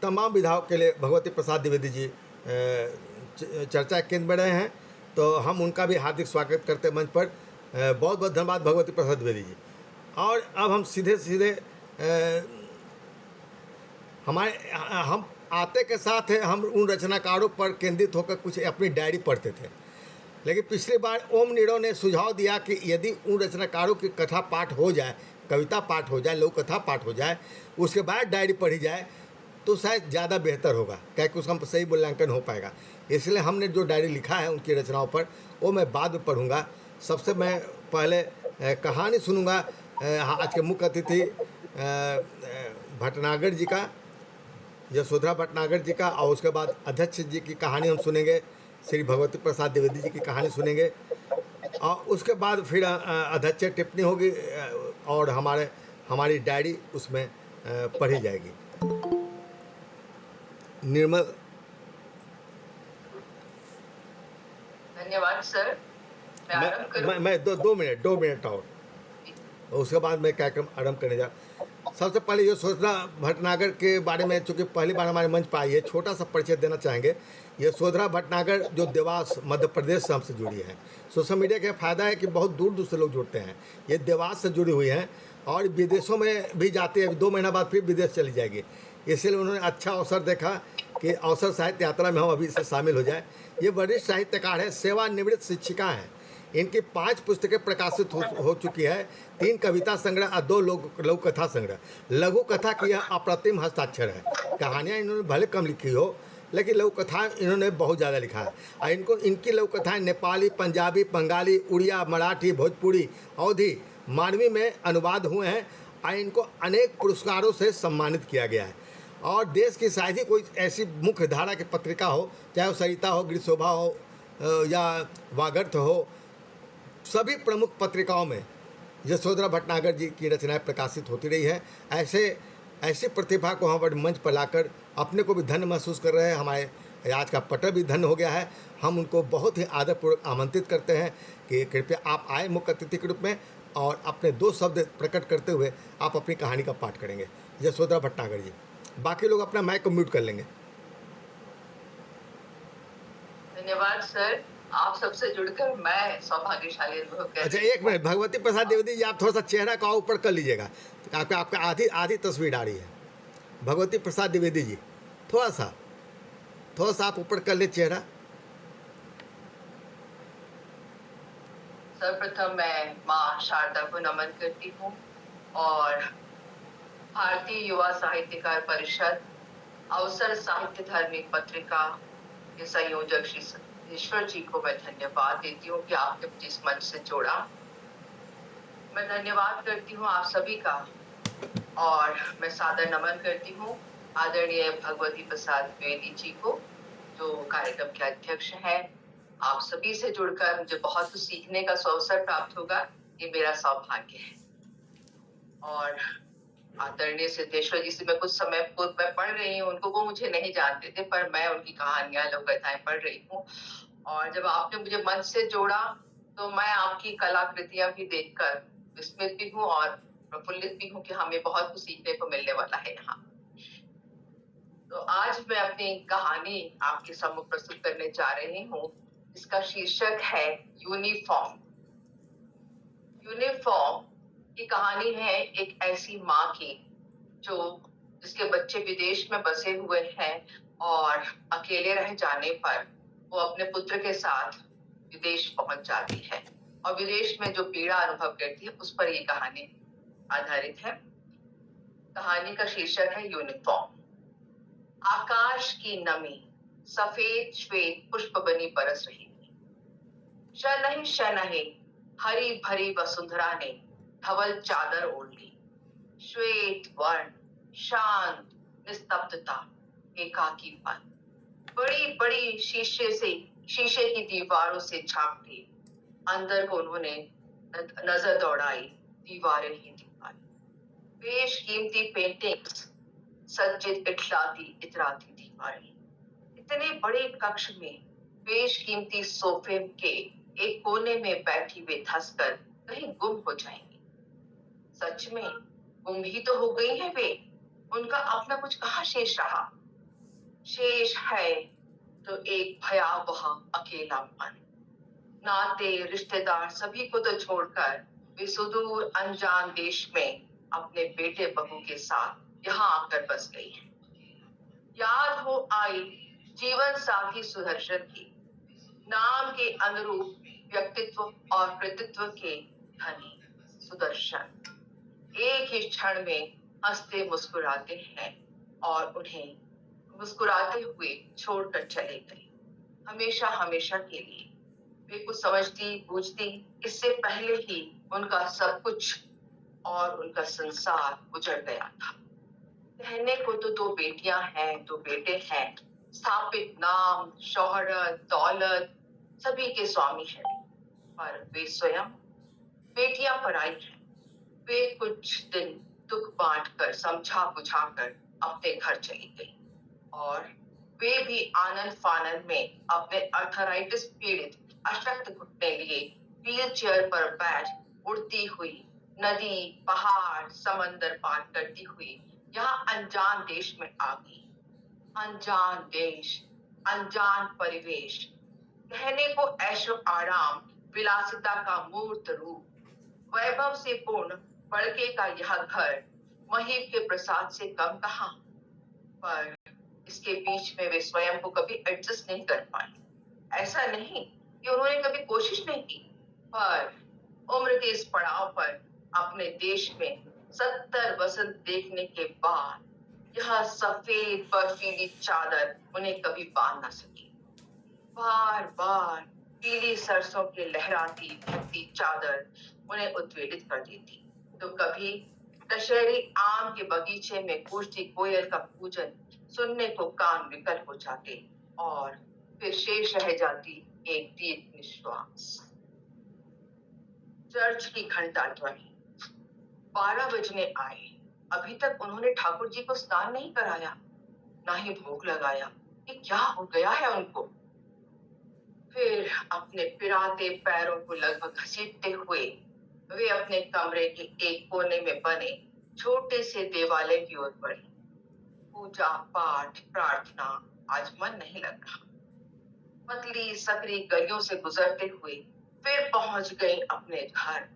तमाम विधाओं के लिए भगवती प्रसाद द्विवेदी जी चर्चा केंद्र में रहे हैं, तो हम उनका भी हार्दिक स्वागत करते हैं मंच पर। बहुत बहुत धन्यवाद भगवती प्रसाद द्विवेदी जी। और अब हम सीधे सीधे हम आते के साथ हम उन रचनाकारों पर केंद्रित होकर कुछ अपनी डायरी पढ़ते थे, लेकिन पिछली बार ओम नीरो ने सुझाव दिया कि यदि उन रचनाकारों की कथा पाठ हो जाए, कविता पाठ हो जाए, लोक कथा पाठ हो जाए, उसके बाद डायरी पढ़ी जाए तो शायद ज़्यादा बेहतर होगा, क्या कि उसका सही मूल्यांकन हो पाएगा। इसलिए हमने जो डायरी लिखा है उनकी रचनाओं पर, वो मैं बाद में पढ़ूँगा। सबसे मैं पहले कहानी सुनूँगा आज के मुख्य अतिथि भटनागर जी का, यशोधरा भटनागर जी का, और उसके बाद अध्यक्ष जी की कहानी हम सुनेंगे, श्री भगवती प्रसाद द्विवेदी जी की कहानी सुनेंगे, और उसके बाद फिर अध्यक्ष टिप्पणी होगी और हमारी डायरी उसमें पढ़ी जाएगी। निर्मल। धन्यवाद सर। मैं दो मिनट और उसके बाद मैं कार्यक्रम आरंभ करने जा। सबसे पहले यशोधरा भटनागर के बारे में, चूँकि पहली बार हमारे मंच पर आई है, छोटा सा परिचय देना चाहेंगे। यशोधरा भटनागर जो देवास मध्य प्रदेश से हमसे जुड़ी है। सोशल मीडिया का फ़ायदा है कि बहुत दूर दूर से लोग जुड़ते हैं। ये देवास से जुड़ी हुई हैं और विदेशों में भी जाती है, 2 महीना बाद फिर विदेश चली जाएगी। इसलिए उन्होंने अच्छा अवसर देखा कि अवसर साहित्य यात्रा में हम अभी से शामिल हो जाए। ये वरिष्ठ साहित्यकार है, सेवानिवृत्त शिक्षिका हैं। इनकी 5 पुस्तकें प्रकाशित हो चुकी है, 3 कविता संग्रह और 2 लघु कथा संग्रह। लघु कथा की यह अप्रतिम हस्ताक्षर है। कहानियाँ इन्होंने भले कम लिखी हो, लेकिन लघु कथा इन्होंने बहुत ज़्यादा लिखा है। और इनकी लघु कथाएँ नेपाली, पंजाबी, बंगाली, उड़िया, मराठी, भोजपुरी, अवधी, मानवी में अनुवाद हुए हैं और इनको अनेक पुरस्कारों से सम्मानित किया गया है। और देश की शायद ही कोई ऐसी मुख्य धारा की पत्रिका हो, चाहे वो सरिता हो, गिरशोभा हो या वागर्थ हो, सभी प्रमुख पत्रिकाओं में यशोधरा भटनागर जी की रचनाएं प्रकाशित होती रही है। ऐसी प्रतिभा को हम मंच पर लाकर अपने को भी धन्य महसूस कर रहे हैं। हमारे आज का पटर भी धन्य हो गया है। हम उनको बहुत ही आदरपूर्वक आमंत्रित करते हैं कि कृपया आप आए मुख्य अतिथि के रूप में और अपने 2 शब्द प्रकट करते हुए आप अपनी कहानी का पाठ करेंगे। यशोधरा भटनागर जी। बाकी लोग अपना माइक को म्यूट कर लेंगे। धन्यवाद सर, आप सबसे जुड़कर मैं सौभाग्यशाली अनुभव कर। अच्छा, एक मिनट, भगवती प्रसाद द्विवेदी जी, आप थोड़ा सा चेहरा का ऊपर कर लीजिएगा, आपका आधी तस्वीर आ रही है। भगवती प्रसाद द्विवेदी जी, थोड़ा सा आप ऊपर कर ले चेहरा। सर्वप्रथम मैं माँ शारदा को नमन करती हूँ और भारतीय युवा साहित्यकार परिषद, अवसर साहित्य धार्मिक पत्रिका के संयोजक श्री ईश्वर जी को मैं धन्यवाद देती हूँ कि आपने मुझे इस मंच से जोड़ा। मैं धन्यवाद करती हूँ आप सभी का और मैं सादर नमन करती हूँ आदरणीय भगवती प्रसाद द्विवेदी जी को, जो कार्यक्रम के अध्यक्ष हैं। आप सभी से जुड़कर मुझे बहुत कुछ सीखने का अवसर प्राप्त होगा, ये मेरा सौभाग्य है। और आदरणीय सिद्धेश्वर जी से मैं कुछ समय पूर्व मैं पढ़ रही हूँ, उनको वो मुझे नहीं जानते थे, पर मैं उनकी कहानियां, लोक कथाएं पढ़ रही हूँ। और जब आपने मुझे मंच से जोड़ा तो मैं आपकी कलाकृतियां भी देखकर विस्मित भी हूँ और प्रफुल्लित भी हूँ कि हमें बहुत कुछ सीखने को मिलने वाला है यहाँ। तो आज मैं अपनी कहानी आपके सम्मुख प्रस्तुत करने जा रही हूँ। इसका शीर्षक है यूनिफॉर्म। यूनिफॉर्म की कहानी है एक ऐसी माँ की जिसके बच्चे विदेश में बसे हुए हैं और अकेले रह जाने पर वो अपने पुत्र के साथ विदेश पहुंच जाती है और विदेश में जो पीड़ा अनुभव करती है उस पर ये कहानी आधारित है। कहानी का शीर्षक है यूनिफॉर्म। आकाश की नमी सफेद श्वेत पुष्प बनी बरस रही थी। शनहि शनहि हरी भरी वसुंधरा ने धवल चादर ओढ़ ली। श्वेत वर्ण, शांत निस्तब्धता, एकाकीपन। बड़ी बड़ी शीशे की दीवारों से झांकते अंदर को उन्होंने नजर दौड़ाई। दीवारें ही दीवारें, बेशकीमती पेंटिंग्स, सज्जित इतराती दीवारें। इतने बड़े कक्ष में बेशकीमती सोफे के एक कोने में बैठी वे धंसकर कहीं गुम हो जाएंगी। सच में गुम ही तो हो गई है वे, उनका अपना कुछ कहाँ शेष रहा। शेष है तो एक भयावह अकेलापन। नाते रिश्तेदार सभी को तो छोड़कर वे सुदूर अनजान देश में अपने बेटे बहू के साथ यहाँ आकर बस गई है। याद हो आई जीवन साथी सुदर्शन की, नाम के अनुरूप व्यक्तित्व और कृतित्व के धनी सुदर्शन एक ही क्षण में हंसते मुस्कुराते हैं और उन्हें मुस्कुराते हुए छोड़कर चले गए, हमेशा हमेशा के लिए। वे कुछ समझती बूझती इससे पहले ही उनका सब कुछ और उनका संसार उजड़ गया था। कहने को तो दो बेटियां हैं, दो बेटे हैं, स्थापित नाम, शोहरत, दौलत सभी के स्वामी हैं, पर वे स्वयं बेटियां पराई हैं। वे कुछ दिन दुख बांटकर समझा बुझाकर अपने घर चली गई और वे भी आनंद फानंद में अपने अर्थराइटिस पीड़ित अशक्त घुटने लिए व्हील चेयर पर बैठ उड़ती हुई नदी, पहाड़, समंदर पार करती हुई यहाँ अनजान देश में आ गई। अनजान देश, अनजान परिवेश, कहने को ऐशो आराम, विलासिता का मूर्त रूप, वैभव से पूर्ण बड़के का यह घर महीप के प्रसाद से कम कहाँ। पर इसके बीच में वे स्वयं को कभी एडजस्ट नहीं कर पाए। ऐसा नहीं कि उन्होंने कभी कोशिश नहीं की, पर उम्र के इस पड़ाव पर अपने देश में 70 वसंत देखने के बाद यह सफेद बर्फीली चादर उन्हें कभी बांध ना सकी। बार बार पीली सरसों के लहराती भक्ति चादर उन्हें उद्वेलित कर देती, तो कभी दशहरी आम के बगीचे में गूंजती कोयल का पूजन सुनने को कान विकल हो जाते और फिर शेष रह जाती एक दीर्घ निश्वास। चर्च की घंटा ध्वनि। 12 बजने आए। अभी तक उन्होंने ठाकुर जी को स्नान नहीं कराया, ना ही भोग लगाया। ये क्या हो गया है उनको? फिर अपने पिराते पैरों को लगभग घसीटते हुए वे अपने कमरे के एक कोने में बने छोटे से देवालय की ओर बढ़ी। पूजा पाठ प्रार्थना आज मन नहीं लग रहा। पतली सकरी गलियों से गुजरते हुए फिर पहुंच गई अपने घर।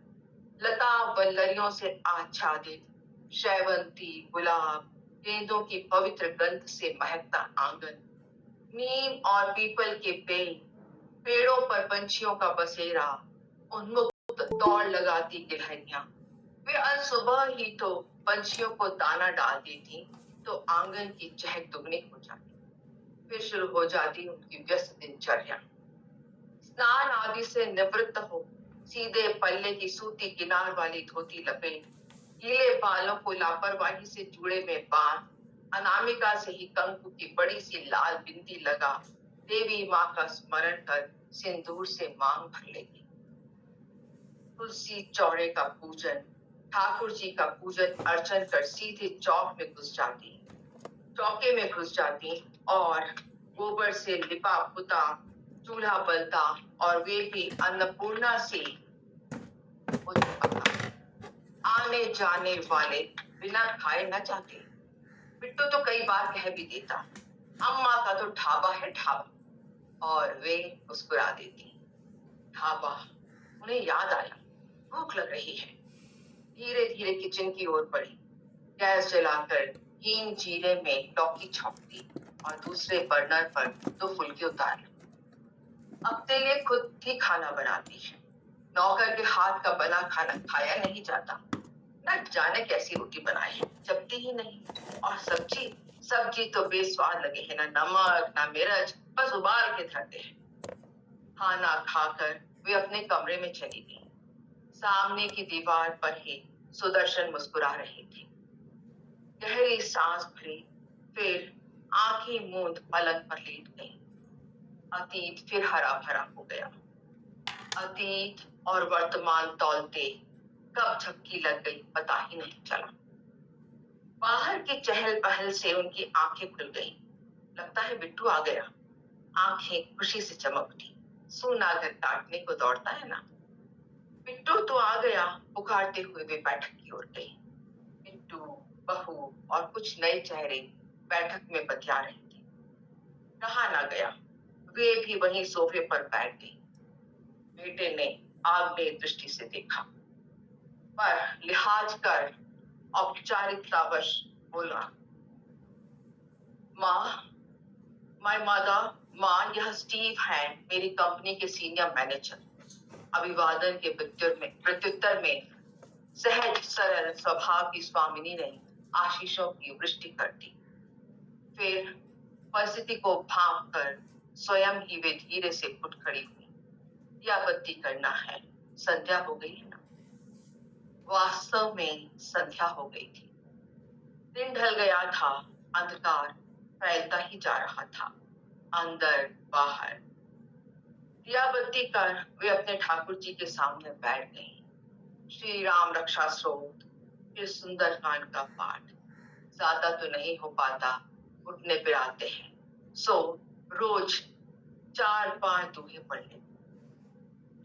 लता वल्लरियों से आच्छादित शैवंती, गुलाब, गेंदों की पवित्र गंध से महकता आंगन, नीम और पीपल के पेड़, पेड़ों पर पंछियों का बसेरा, उन्मुक्त दौड़ लगाती गिलहरियां। वे आज सुबह ही तो पंछियों को दाना डाल देती तो आंगन की चहक दुगनी हो जाती। फिर शुरू हो जाती उनकी व्यस्त दिनचर्या। स्नान आदि से निवृत्त हो सीधे पल्ले की सूती किनार वाली धोती लपेट, गीले बालों को लापरवाही से जूड़े में बांध, अनामिका से ही कंकु की बड़ी सी लाल बिंदी लगा देवी माँ का स्मरण कर सिंदूर से मांग भर लेगी। तुलसी चौड़े का पूजन, ठाकुर जी का पूजन अर्चन कर सीधे चौके में घुस जाती और गोबर से लिपा पुता चूल्हा बनता और वे भी अन्नपूर्णा से आने जाने वाले बिना खाए न जाते। बिट्टू तो कई बार कह भी देता, अम्मा का तो ढाबा है ढाबा, और वे मुस्कुरा देती। ढाबा, उन्हें याद आया, भूख लग रही है। धीरे धीरे किचन की ओर बढ़ी, गैस जलाकर हींग जीरे में लौकी छौंकती और दूसरे बर्नर पर 2 फुलके उतार। अपने लिए खुद ही खाना बनाती है। नौकर के हाथ का बना खाना खाया नहीं जाता। न जाने कैसी रोटी बनाए है, जमती ही नहीं। और सब्जी तो बेस्वाद लगे है, ना नमक ना मिर्च, बस उबाल के धरते हैं। खाना खाकर वे अपने कमरे में चली गई। सामने की दीवार पर ही सुदर्शन मुस्कुरा रहे थे। गहरी सांस भरी, फिर आंखें मूंद पलंग पर लेट गई। अतीत फिर हरा भरा हो गया। अतीत और वर्तमान तौलते कब झपकी लग गई पता ही नहीं चला। बाहर की चहल पहल से उनकी आंखें खुल गई। लगता है बिट्टू आ गया। आंखें खुशी से चमक उठी। सूना घर काटने को दौड़ता है ना। बिट्टू तो आ गया, पुकारते हुए वे बैठक की ओर गई। बिट्टू, बहू और कुछ नए चेहरे बैठक में बतिया रहे थे। रहा ना गया, वे भी वहीं सोफे पर बैठ गई। बेटे ने आग्नेय दृष्टि से देखा, पर लिहाज कर औपचारिकतावश बोला, माँ, माय मदर, माँ, यह स्टीव है, मेरी कंपनी के सीनियर मैनेजर। अभिवादन के प्रत्युत्तर में सहज सरल स्वभाव की स्वामिनी ने आशीषों की वृष्टि कर दी। फिर परिस्थिति को भांप कर स्वयं ही वे धीरे से उठ खड़ी हुई। दिया बत्ती करना है, संध्या हो गई है ना। वास्तव में संध्या हो गई थी। दिन ढल गया था, अंधकार फैलता ही जा रहा था, अंदर बाहर। दिया बत्ती कर वे अपने ठाकुर जी के सामने बैठ गई। श्री राम रक्षा स्रोत, फिर सुंदरकांड का पाठ। ज्यादा तो नहीं हो पाता, उठने पर आते हैं, सो रोज 4-5 दोहे पढ़ ले।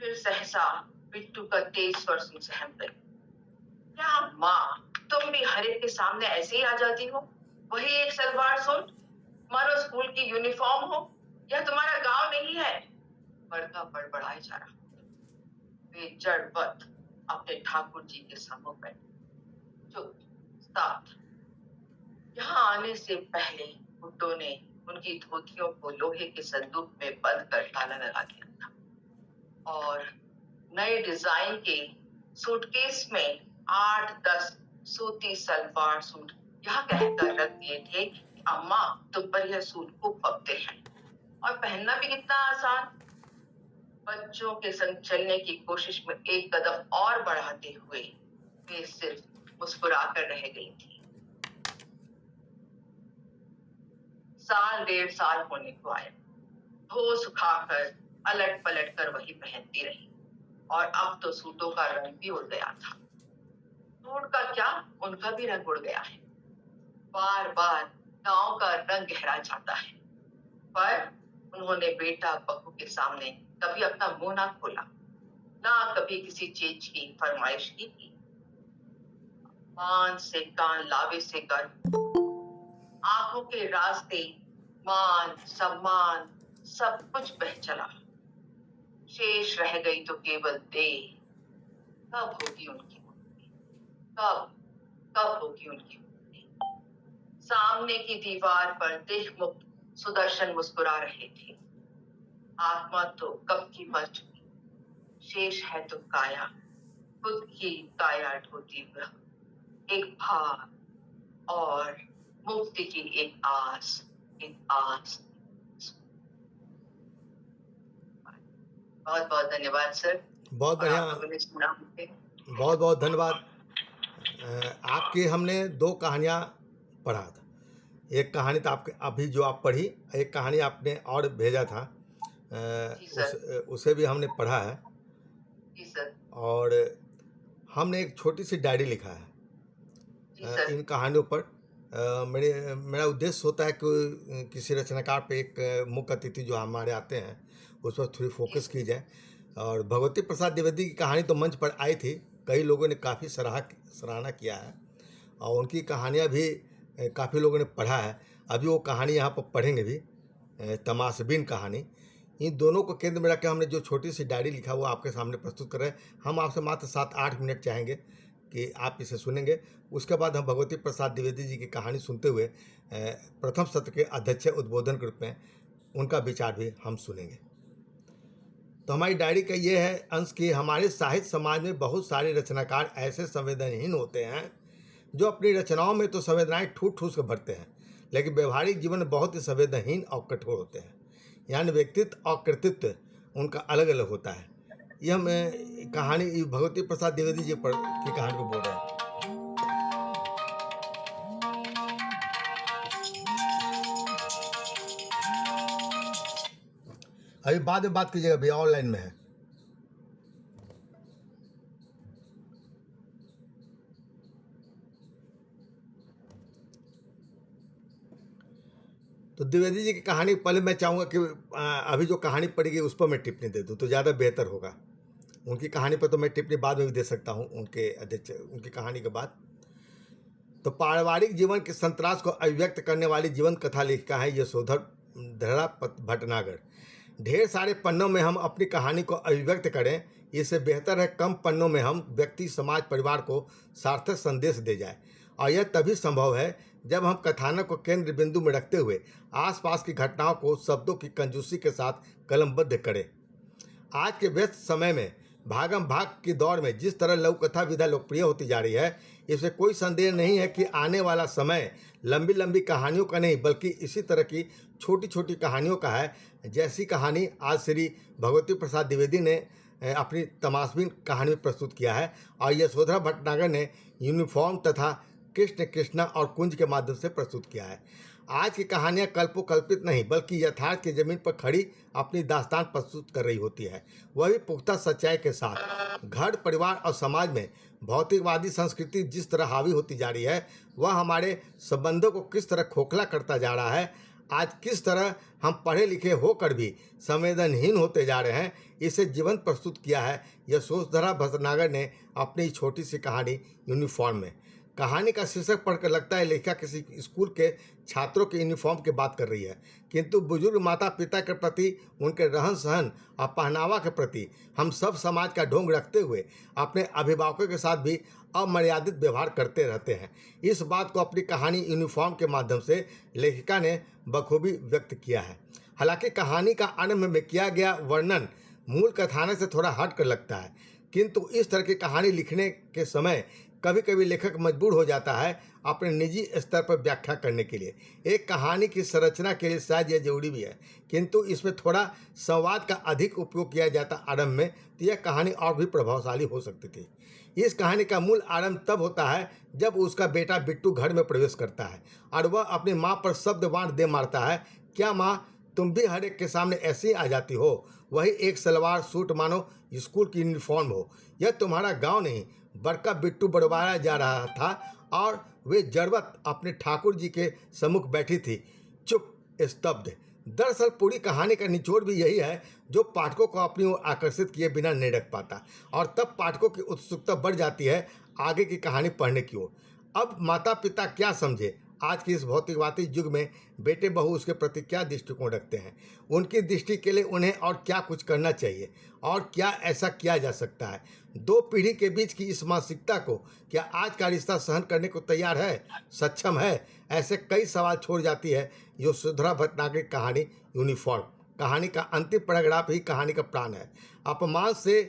फिर सहसा बिट्टू का तेज स्वर सुन सहम गई। क्या माँ, तुम भी हरेक के सामने ऐसे ही आ जाती हो? वही एक सलवार सूट, मानो स्कूल की यूनिफॉर्म हो। यह तुम्हारा गांव नहीं है। बड़का बड़बड़ाए जा रहा। वे जड़वत अपने ठाकुर जी के सम्मुख बैठे, चुप साथ। यहाँ आने से पहले भुट्टो ने उनकी धोतियों को लोहे के संदूक में बंद कर ताला लगा दिया था और नए डिजाइन के सूटकेस में 8-10 सूती सलवार सूट यह कहकर रख दिए थे कि अम्मा, तुम पर यह सूट खूब फबते हैं और पहनना भी कितना आसान। बच्चों के संग चलने की कोशिश में एक कदम और बढ़ाते हुए वे सिर्फ मुस्कुराकर रह गई थी। 1.5 साल होने को आया। धो सुखाकर अलट पलट कर वही पहनती रही और अब तो सूटों का रंग भी उड़ गया था। सूट का क्या, उनका भी रंग उड़ गया है। बार बार गांव का रंग गहरा जाता है, पर उन्होंने बेटा बहू के सामने कभी अपना मुंह ना खोला, ना कभी किसी चीज की फरमाइश की। मान से कान लावे से कर, आंखों के रास्ते मान सम्मान सब कुछ बह चला। शेष रह गई तो केवल देह। कब होगी उनकी मुक्ति? कब कब होगी उनकी मुक्ति? सामने की दीवार पर देह मुक्त सुदर्शन मुस्कुरा रहे थे। आत्मा तो कब की मर चुकी, शेष है तो काया, खुद की काया ढोती हुई एक भार और मुक्ति की एक आस, एक आस। बहुत बहुत धन्यवाद सर। बहुत बढ़िया, आप लोगों ने सुना मुझे। बहुत बहुत धन्यवाद। आपकी हमने 2 कहानियाँ पढ़ा था। एक कहानी तो आपके अभी जो आप पढ़ी, एक कहानी आपने और भेजा था, जी सर। उसे भी हमने पढ़ा है। जी सर। और हमने एक छोटी सी डायरी लिखा है जी सर। इन कहानियों पर। मेरा उद्देश्य होता है कि किसी रचनाकार पे एक मुख्य अतिथि जो हमारे आते हैं उस पर थोड़ी फोकस की जाए। और भगवती प्रसाद द्विवेदी की कहानी तो मंच पर आई थी, कई लोगों ने काफ़ी सराहना किया है और उनकी कहानियाँ भी काफ़ी लोगों ने पढ़ा है। अभी वो कहानी यहाँ पर पढ़ेंगे भी, तमाशबीन कहानी। इन दोनों को केंद्र में रखकर हमने जो छोटी सी डायरी लिखा वो आपके सामने प्रस्तुत कर रहे हैं। हम आपसे मात्र 7-8 मिनट चाहेंगे कि आप इसे सुनेंगे। उसके बाद हम भगवती प्रसाद द्विवेदी जी की कहानी सुनते हुए प्रथम सत्र के अध्यक्ष उद्बोधन के रूप में उनका विचार भी हम सुनेंगे। तो हमारी डायरी का ये है अंश कि हमारे साहित्य समाज में बहुत सारे रचनाकार ऐसे संवेदनहीन होते हैं जो अपनी रचनाओं में तो संवेदनाएं ठूस ठूस कर भरते हैं, लेकिन व्यवहारिक जीवन में बहुत ही संवेदनहीन और कठोर होते हैं। यानी व्यक्तित्व और कृतित्व उनका अलग अलग होता है। ये हम कहानी भगवती प्रसाद द्विवेदी जी पर की कहानी को बोल रहे हैं। अभी बाद में बात कीजिएगा भैया, ऑनलाइन में है। तो द्विवेदी जी की कहानी पहले मैं चाहूँगा कि अभी जो कहानी पढ़ेगी उस पर मैं टिप्पणी दे दूँ तो ज़्यादा बेहतर होगा। उनकी कहानी पर तो मैं टिप्पणी बाद में भी दे सकता हूँ उनके अध्यक्ष उनकी कहानी के बाद। तो पारिवारिक जीवन के संतरास को अभिव्यक्त करने वाली जीवंत कथा लेखिका है यशोधर धरा भटनागर। ढेर सारे पन्नों में हम अपनी कहानी को अभिव्यक्त करें, इससे बेहतर है कम पन्नों में हम व्यक्ति, समाज, परिवार को सार्थक संदेश दे जाए। और यह तभी संभव है जब हम कथानक को केंद्र बिंदु में रखते हुए आसपास की घटनाओं को शब्दों की कंजूसी के साथ कलमबद्ध करें। आज के व्यस्त समय में भागम भाग के दौर में जिस तरह लघु कथा विधा लोकप्रिय होती जा रही है, इसमें कोई संदेह नहीं है कि आने वाला समय लंबी लंबी कहानियों का नहीं बल्कि इसी तरह की छोटी छोटी कहानियों का है। जैसी कहानी आज श्री भगवती प्रसाद द्विवेदी ने अपनी तमाशबीन कहानी में प्रस्तुत किया है और यशोधरा भटनागर ने यूनिफॉर्म तथा कृष्ण, कृष्णा और कुंज के माध्यम से प्रस्तुत किया है। आज की कहानियाँ कल्पोकल्पित नहीं बल्कि यथार्थ की जमीन पर खड़ी अपनी दास्तान प्रस्तुत कर रही होती है, वह भी पुख्ता सच्चाई के साथ। घर, परिवार और समाज में भौतिकवादी संस्कृति जिस तरह हावी होती जा रही है, वह हमारे संबंधों को किस तरह खोखला करता जा रहा है। आज किस तरह हम पढ़े लिखे होकर भी संवेदनहीन होते जा रहे हैं, इसे जीवंत प्रस्तुत किया है यशोधरा भटनागर ने अपनी छोटी सी कहानी यूनिफॉर्म में। कहानी का शीर्षक पढ़कर लगता है लेखिका किसी स्कूल के छात्रों के यूनिफॉर्म की बात कर रही है, किंतु बुजुर्ग माता पिता के प्रति, उनके रहन सहन और पहनावा के प्रति हम सब समाज का ढोंग रखते हुए अपने अभिभावकों के साथ भी अमर्यादित व्यवहार करते रहते हैं। इस बात को अपनी कहानी यूनिफॉर्म के माध्यम से लेखिका ने बखूबी व्यक्त किया है। हालांकि कहानी का आरंभ में किया गया वर्णन मूल कथानक से थोड़ा हट कर लगता है, किंतु इस तरह की कहानी लिखने के समय कभी कभी लेखक मजबूर हो जाता है अपने निजी स्तर पर व्याख्या करने के लिए। एक कहानी की संरचना के लिए शायद यह जरूरी भी है, किंतु इसमें थोड़ा संवाद का अधिक उपयोग किया जाता आरंभ में, तो यह कहानी और भी प्रभावशाली हो सकती थी। इस कहानी का मूल आरंभ तब होता है जब उसका बेटा बिट्टू घर में प्रवेश करता है और वह अपनी माँ पर शब्द बाण दे मारता है, क्या माँ तुम भी हर एक के सामने ऐसे ही आ जाती हो, वही एक सलवार सूट मानो स्कूल की यूनिफॉर्म हो। यह तुम्हारा गांव नहीं। बड़का बिट्टू बड़वाया जा रहा था और वे जड़वत अपने ठाकुर जी के सम्मुख बैठी थी, चुप, स्तब्ध। दरअसल पूरी कहानी का निचोड़ भी यही है जो पाठकों को अपनी ओर आकर्षित किए बिना नहीं रख पाता, और तब पाठकों की उत्सुकता बढ़ जाती है आगे की कहानी पढ़ने की ओर। अब माता पिता क्या समझे, आज की इस भौतिकवादी युग में बेटे बहू उसके प्रति क्या दृष्टिकोण रखते हैं, उनकी दृष्टि के लिए उन्हें और क्या कुछ करना चाहिए और क्या ऐसा किया जा सकता है। दो पीढ़ी के बीच की इस मानसिकता को क्या आज का रिश्ता सहन करने को तैयार है, सक्षम है, ऐसे कई सवाल छोड़ जाती है यशोधरा भटनागर की कहानी यूनिफॉर्म। कहानी का अंतिम पैराग्राफ ही कहानी का प्राण है। अपमान से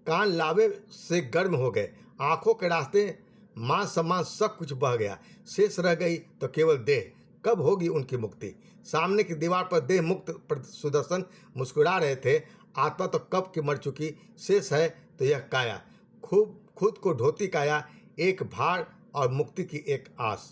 कान लावे से गर्म हो गए, आंखों के रास्ते मान सम्मान सब कुछ बह गया, शेष रह गई तो केवल देह। कब होगी उनकी मुक्ति। सामने की दीवार पर देह मुक्त सुदर्शन मुस्कुरा रहे थे, आत्मा तो कब की मर चुकी, शेष है तो यह काया, खुद को ढोती काया, एक भार और मुक्ति की एक आस।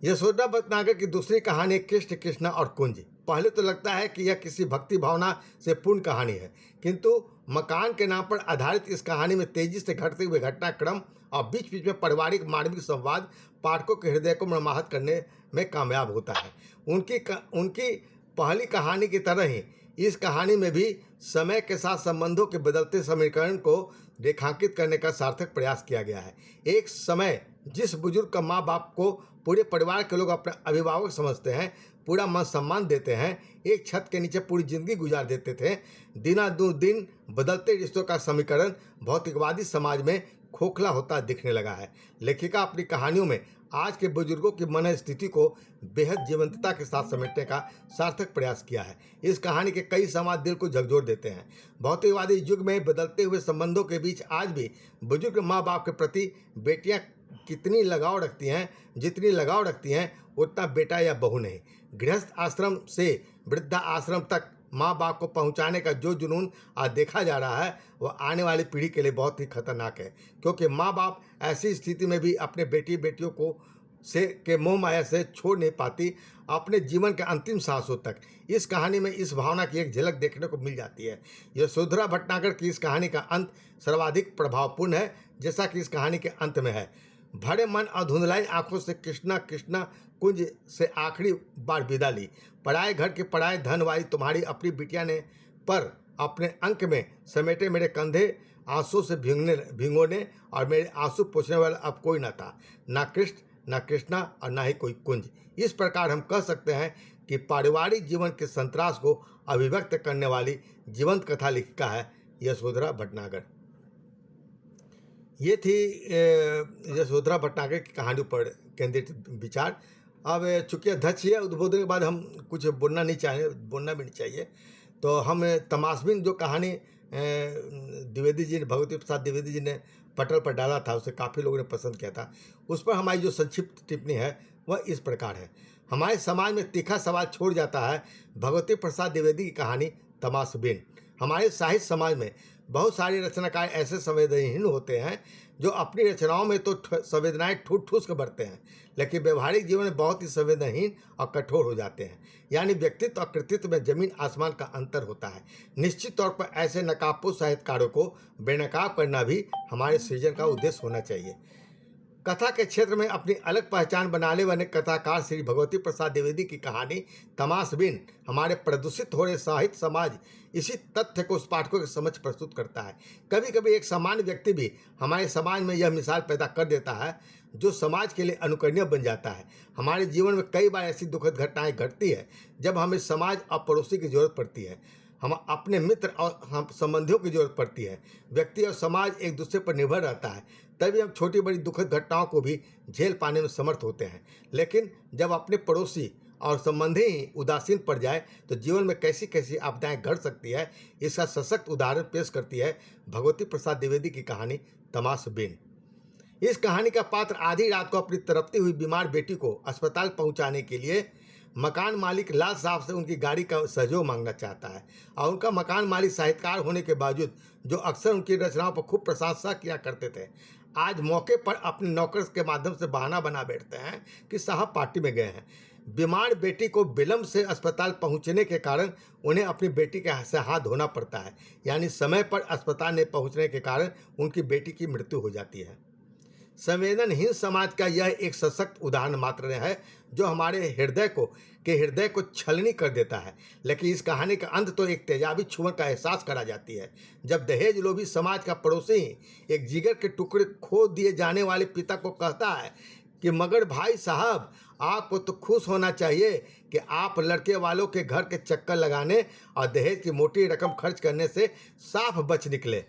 यशोधरा भटनागर की दूसरी कहानी कृष्ण, कृष्णा और कुंज। पहले तो लगता है कि यह किसी भक्ति भावना से पूर्ण कहानी है, किंतु मकान के नाम पर आधारित इस कहानी में तेजी से घटते हुए घटनाक्रम और बीच बीच में पारिवारिक मानविक संवाद पाठकों के हृदय को मर्माहत करने में कामयाब होता है। उनकी पहली कहानी की तरह ही इस कहानी में भी समय के साथ संबंधों के बदलते समीकरण को रेखांकित करने का सार्थक प्रयास किया गया है। एक समय जिस बुजुर्ग का माँ बाप को पूरे परिवार के लोग अपने अभिभावक समझते हैं, पूरा मान सम्मान देते हैं, एक छत के नीचे पूरी जिंदगी गुजार देते थे, दिन बदलते रिश्तों का समीकरण भौतिकवादी समाज में खोखला होता दिखने लगा है। लेखिका अपनी कहानियों में आज के बुजुर्गों की मन स्थिति को बेहद जीवंतता के साथ समेटने का सार्थक प्रयास किया है। इस कहानी के कई संवाद दिल को झकझोर देते हैं। भौतिकवादी युग में बदलते हुए संबंधों के बीच आज भी बुजुर्ग माँ बाप के प्रति बेटियां कितनी लगाव रखती हैं, जितनी लगाव रखती हैं उतना बेटा या बहू नहीं। गृहस्थ आश्रम से वृद्धा आश्रम तक माँ बाप को पहुँचाने का जो जुनून आज देखा जा रहा है वह आने वाली पीढ़ी के लिए बहुत ही खतरनाक है, क्योंकि माँ बाप ऐसी स्थिति में भी अपने बेटियों को के मोह माया से छोड़ नहीं पाती अपने जीवन के अंतिम सांसों तक। इस कहानी में इस भावना की एक झलक देखने को मिल जाती है। यशोधरा भटनागर की इस कहानी का अंत सर्वाधिक प्रभावपूर्ण है, जैसा कि इस कहानी के अंत में है। भरे मन और धुंधलाई आंखों से कृष्णा, कृष्णा कुंज से आखिरी बार विदा ली। पराए घर के पराए धन वाली तुम्हारी अपनी बिटिया ने पर अपने अंक में समेटे मेरे कंधे आंसू से भिगोने और मेरे आंसू पोंछने वाला अब कोई न था। ना कृष्ण, न कृष्णा और न ही कोई कुंज। इस प्रकार हम कह सकते हैं कि पारिवारिक जीवन के संतरास को अभिव्यक्त करने वाली जीवंत कथा लेखिका है यशोधरा भटनागर। ये थी यशोधरा भटनागर की कहानी पर केंद्रित विचार। अब चूंकि अध्यक्ष है, उद्बोधन के बाद हम कुछ बोलना भी नहीं चाहिए, तो हम तमाशबीन जो कहानी द्विवेदी जी ने, भगवती प्रसाद द्विवेदी जी ने पटल पर डाला था, उसे काफ़ी लोगों ने पसंद किया था। उस पर हमारी जो संक्षिप्त टिप्पणी है वह इस प्रकार है। हमारे समाज में तीखा सवाल छोड़ जाता है भगवती प्रसाद द्विवेदी की कहानी तमाशबीन। हमारे साहित्य समाज में बहुत सारे रचनाकार ऐसे संवेदनहीन होते हैं जो अपनी रचनाओं में तो संवेदनाएं ठूस ठूस कर बढ़ते हैं, लेकिन व्यवहारिक जीवन में बहुत ही संवेदनहीन और कठोर हो जाते हैं। यानी व्यक्तित्व और कृतित्व में जमीन आसमान का अंतर होता है। निश्चित तौर पर ऐसे नकाबपोश साहित्यकारों को बेनकाब करना भी हमारे सृजन का उद्देश्य होना चाहिए। कथा के क्षेत्र में अपनी अलग पहचान बनाने वाले कथाकार श्री भगवती प्रसाद द्विवेदी की कहानी तमाशबीन हमारे प्रदूषित हो रहे साहित्य समाज इसी तथ्य को उस पाठकों के समझ प्रस्तुत करता है। कभी कभी एक सामान्य व्यक्ति भी हमारे समाज में यह मिसाल पैदा कर देता है जो समाज के लिए अनुकरणीय बन जाता है। हमारे जीवन में कई बार ऐसी दुखद घटनाएं घटती है जब हमें समाज और पड़ोसी की जरूरत पड़ती है, हम अपने मित्र और हम संबंधियों की जरूरत पड़ती है। व्यक्ति और समाज एक दूसरे पर निर्भर रहता है, तभी हम छोटी बड़ी दुखद घटनाओं को भी झेल पाने में समर्थ होते हैं। लेकिन जब अपने पड़ोसी और संबंधी ही उदासीन पड़ जाए तो जीवन में कैसी कैसी आपदाएं घट सकती है, इसका सशक्त उदाहरण पेश करती है भगवती प्रसाद द्विवेदी की कहानी तमाशबीन। इस कहानी का पात्र आधी रात को अपनी तड़पती हुई बीमार बेटी को अस्पताल पहुंचाने के लिए मकान मालिक लाल साहब से उनकी गाड़ी का सहयोग मांगना चाहता है, और उनका मकान मालिक साहित्यकार होने के बावजूद जो अक्सर उनकी रचनाओं पर खूब प्रशंसा किया करते थे, आज मौके पर अपने नौकर के माध्यम से बहाना बना बैठते हैं कि साहब पार्टी में गए हैं। बीमार बेटी को विलंब से अस्पताल पहुंचने के कारण उन्हें अपनी बेटी के से हाथ धोना पड़ता है, यानी समय पर अस्पताल नहीं पहुंचने के कारण उनकी बेटी की मृत्यु हो जाती है। संवेदनहीन समाज का यह एक सशक्त उदाहरण मात्र है जो हमारे हृदय को छलनी कर देता है। लेकिन इस कहानी का अंत तो एक तेजाबी छुअन का एहसास करा जाती है, जब दहेज लोभी समाज का पड़ोसी ही एक जिगर के टुकड़े खो दिए जाने वाले पिता को कहता है कि मगर भाई साहब, आपको तो खुश होना चाहिए कि आप लड़के वालों के घर के चक्कर लगाने और दहेज की मोटी रकम खर्च करने से साफ बच निकले।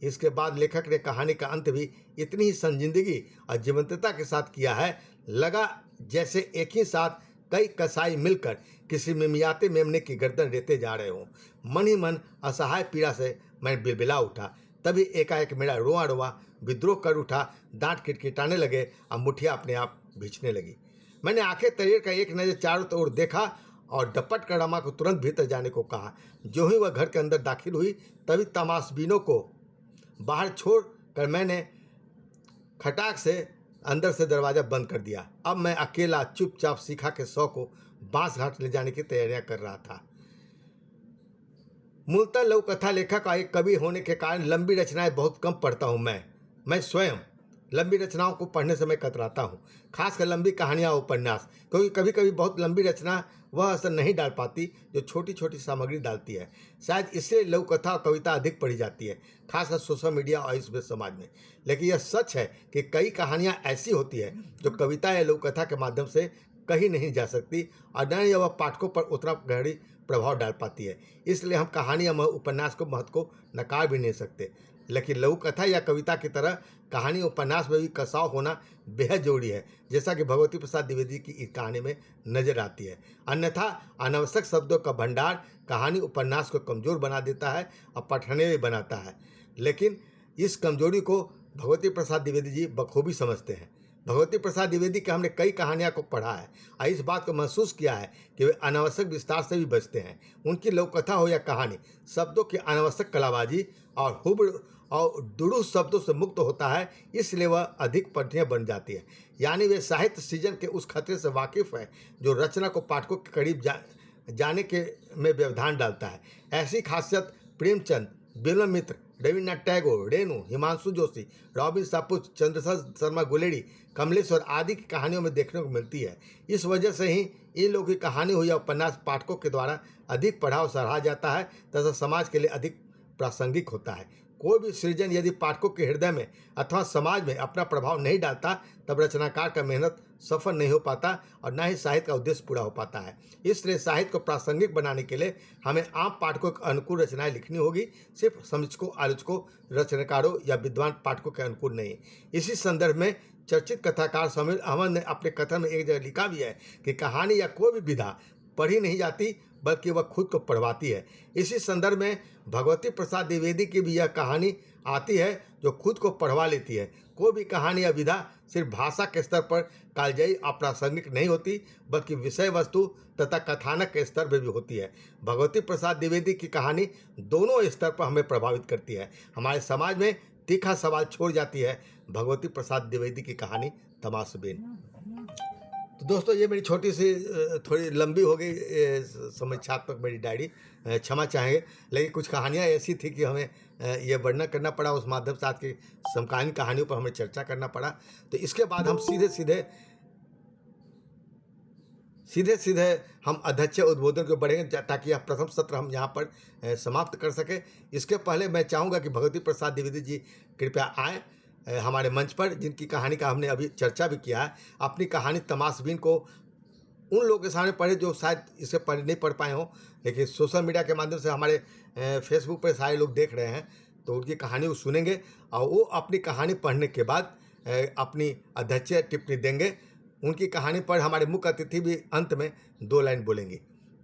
इसके बाद लेखक ने कहानी का अंत भी इतनी ही संजीदगी और जीवंतता के साथ किया है, लगा जैसे एक ही साथ कई कसाई मिलकर किसी मिमियाते मेमने की गर्दन रेते जा रहे हों। मन ही मन असहाय पीड़ा से मैं बिलबिला उठा। तभी एकाएक मेरा रोआ रोआ विद्रोह कर उठा, दांत किटकिटाने लगे और मुठिया अपने आप भींचने लगी। मैंने आंखें तरीर का एक नज़र चारों ओर देखा और डपट कर रमा को तुरंत भीतर जाने को कहा। जो ही वह घर के अंदर दाखिल हुई तभी तमाशबीनों को बाहर छोड़ कर मैंने खटाक से अंदर से दरवाज़ा बंद कर दिया। अब मैं अकेला चुपचाप सीखा के 100 को बांस घाट ले जाने की तैयारियां कर रहा था। मूलतः लघु कथा लेखक और एक कवि होने के कारण लंबी रचनाएं बहुत कम पढ़ता हूं। मैं स्वयं लंबी रचनाओं को पढ़ने से मैं कतराता हूँ, खासकर लंबी कहानियाँ और उपन्यास, क्योंकि कभी कभी बहुत लंबी रचना वह असर नहीं डाल पाती जो छोटी छोटी सामग्री डालती है। शायद इसलिए लघु कथा और कविता अधिक पढ़ी जाती है, खासकर सोशल मीडिया और इस समाज में। लेकिन यह सच है कि कई कहानियाँ ऐसी होती है जो कविता या लघु कथा के माध्यम से कहीं नहीं जा सकती और न ही वह पाठकों पर उतना गहरी प्रभाव डाल पाती है। इसलिए हम कहानी या उपन्यास को महत्व को नकार भी नहीं सकते। लेकिन लघु कथा या कविता की तरह कहानी उपन्यास में भी कसाव होना बेहद जरूरी है, जैसा कि भगवती प्रसाद द्विवेदी की इस कहानी में नजर आती है। अन्यथा अनावश्यक शब्दों का भंडार कहानी उपन्यास को कमजोर बना देता है और पठनीय भी बनाता है। लेकिन इस कमजोरी को भगवती प्रसाद द्विवेदी जी बखूबी समझते हैं। भगवती प्रसाद द्विवेदी के हमने कई कहानियाँ को पढ़ा है और इस बात को महसूस किया है कि वे अनावश्यक विस्तार से भी बचते हैं। उनकी लघु कथा हो या कहानी शब्दों की अनावश्यक कलाबाजी और दुरूह शब्दों से मुक्त होता है, इसलिए वह अधिक पठनीय बन जाती है। यानी वे साहित्य सृजन के उस खतरे से वाकिफ है जो रचना को पाठकों के करीब जाने के में व्यवधान डालता है। ऐसी खासियत प्रेमचंद, बिमल मित्र, रविन्द्रनाथ टैगोर, रेणु, हिमांशु जोशी, रॉबिन सापूच, चंद्रशेखर शर्मा गुलेरी, कमलेश्वर आदि की कहानियों में देखने को मिलती है। इस वजह से ही इन लोगों की कहानी हो या उपन्यास पाठकों के द्वारा अधिक पढ़ा और सराहा जाता है तथा समाज के लिए अधिक प्रासंगिक होता है। कोई भी सृजन यदि पाठकों के हृदय में अथवा समाज में अपना प्रभाव नहीं डालता, तब रचनाकार का मेहनत सफल नहीं हो पाता और न ही साहित्य का उद्देश्य पूरा हो पाता है। इसलिए साहित्य को प्रासंगिक बनाने के लिए हमें आम पाठकों के अनुकूल रचनाएं लिखनी होगी, सिर्फ समीक्षकों, आलोचकों, रचनाकारों या विद्वान पाठकों के अनुकूल नहीं। इसी संदर्भ में चर्चित कथाकार समीर अहमद ने अपने कथन में एक जगह लिखा भी है कि कहानी या कोई भी विधा पढ़ी नहीं जाती, बल्कि वह खुद को पढ़वाती है। इसी संदर्भ में भगवती प्रसाद द्विवेदी की भी यह कहानी आती है जो खुद को पढ़वा लेती है। कोई भी कहानी या विधा सिर्फ भाषा के स्तर पर कालजयी अप्रासंगिक नहीं होती, बल्कि विषय वस्तु तथा कथानक के स्तर पर भी होती है। भगवती प्रसाद द्विवेदी की कहानी दोनों स्तर पर हमें प्रभावित करती है। हमारे समाज में तीखा सवाल छोड़ जाती है भगवती प्रसाद द्विवेदी की कहानी तमाशबीन। तो दोस्तों, ये मेरी छोटी सी थोड़ी लंबी हो गई समीक्षात्मक मेरी डायरी, क्षमा चाहेंगे, लेकिन कुछ कहानियाँ ऐसी थी कि हमें ये वर्णन करना पड़ा, उस माध्यम से आज की समकालीन कहानियों पर हमें चर्चा करना पड़ा। तो इसके बाद हम सीधे सीधे हम अध्यक्ष उद्बोधन को बढ़ेंगे, ताकि यह प्रथम सत्र हम यहाँ पर समाप्त कर सके। इसके पहले मैं चाहूँगा कि भगवती प्रसाद द्विवेदी जी कृपया आएँ हमारे मंच पर, जिनकी कहानी का हमने अभी चर्चा भी किया है। अपनी कहानी तमाशबीन को उन लोगों के सामने पढ़े जो शायद इसे नहीं पढ़ पाए हों, लेकिन सोशल मीडिया के माध्यम से हमारे फेसबुक पर सारे लोग देख रहे हैं, तो उनकी कहानी वो सुनेंगे और वो अपनी कहानी पढ़ने के बाद अपनी अध्यक्षीय टिप्पणी देंगे। उनकी कहानी पर हमारे मुख्य अतिथि भी अंत में 2 लाइन बोलेंगे।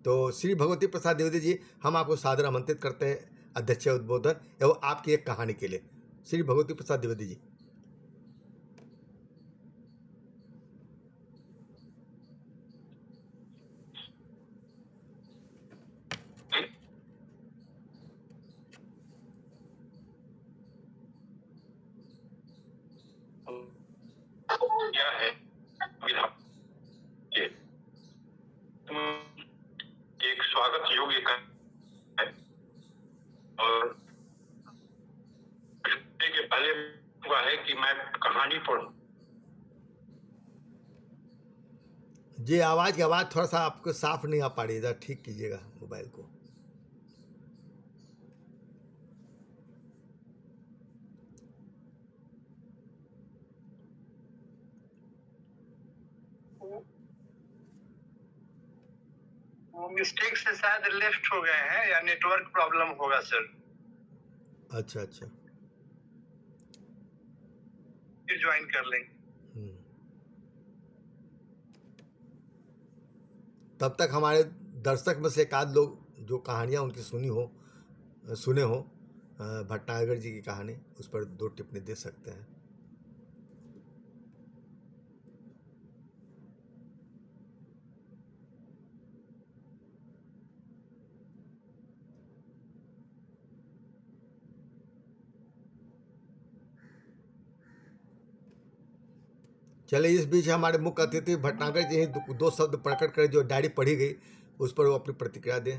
तो श्री भगवती प्रसाद द्विवेदी जी, हम आपको सादर आमंत्रित करते हैं अध्यक्षीय उद्बोधन एवं आपकी एक कहानी के लिए। श्री भगवती प्रसाद द्विवेदी जी। क्या है विधा ये तुम एक स्वागत योग्य है और के पहले हुआ है कि मैं कहानी पढ़ूं। जी, आवाज़ थोड़ा सा आपको साफ नहीं आ पा रही, इधर ठीक कीजिएगा मोबाइल को। मिस्टेक से शायद लेफ्ट हो गए हैं या नेटवर्क प्रॉब्लम होगा सर। अच्छा अच्छा, फिर ज्वाइन कर लेंगे। तब तक हमारे दर्शक में से एक आध लोग जो कहानियाँ उनकी सुने हो भटनागर जी की कहानी, उस पर 2 टिप्पणी दे सकते हैं। चलिए, इस बीच हमारे मुख्य अतिथि भटनागर जी ही 2 शब्द प्रकट करें, जो डायरी पढ़ी गई उस पर वो अपनी प्रतिक्रिया दें।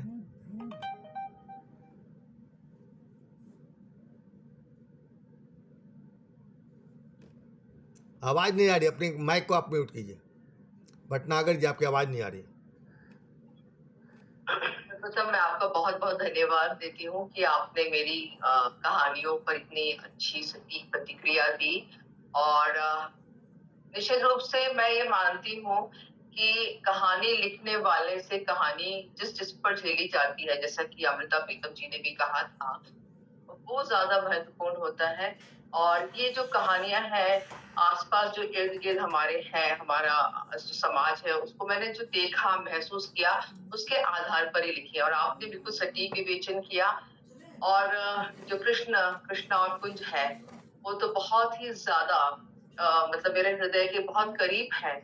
आवाज़ नहीं आ रही, अपनी माइक को आप म्यूट कीजिए। भटनागर जी, आपकी आवाज़ नहीं आ रही। तो मैं आपका बहुत बहुत धन्यवाद देती हूँ कि आपने मेरी कहानियों पर इतनी अच्छी सटीक प्रतिक्रिया दी। और निश्चित रूप से मैं ये मानती हूँ कि कहानी लिखने वाले से कहानी जिस पर झेली जाती है, जैसा कि अमृता प्रीतम जी ने भी कहा था, वो ज्यादा महत्वपूर्ण होता है। और ये जो कहानियां हैं आसपास जो इर्द गिर्द हमारे हैं, हमारा जो समाज है, उसको मैंने जो देखा, महसूस किया, उसके आधार पर ही लिखी है। और आपने बिल्कुल सटीक विवेचन किया। और जो कृष्णा और कुंज है, वो तो बहुत ही ज्यादा मतलब मेरे हृदय के बहुत करीब है।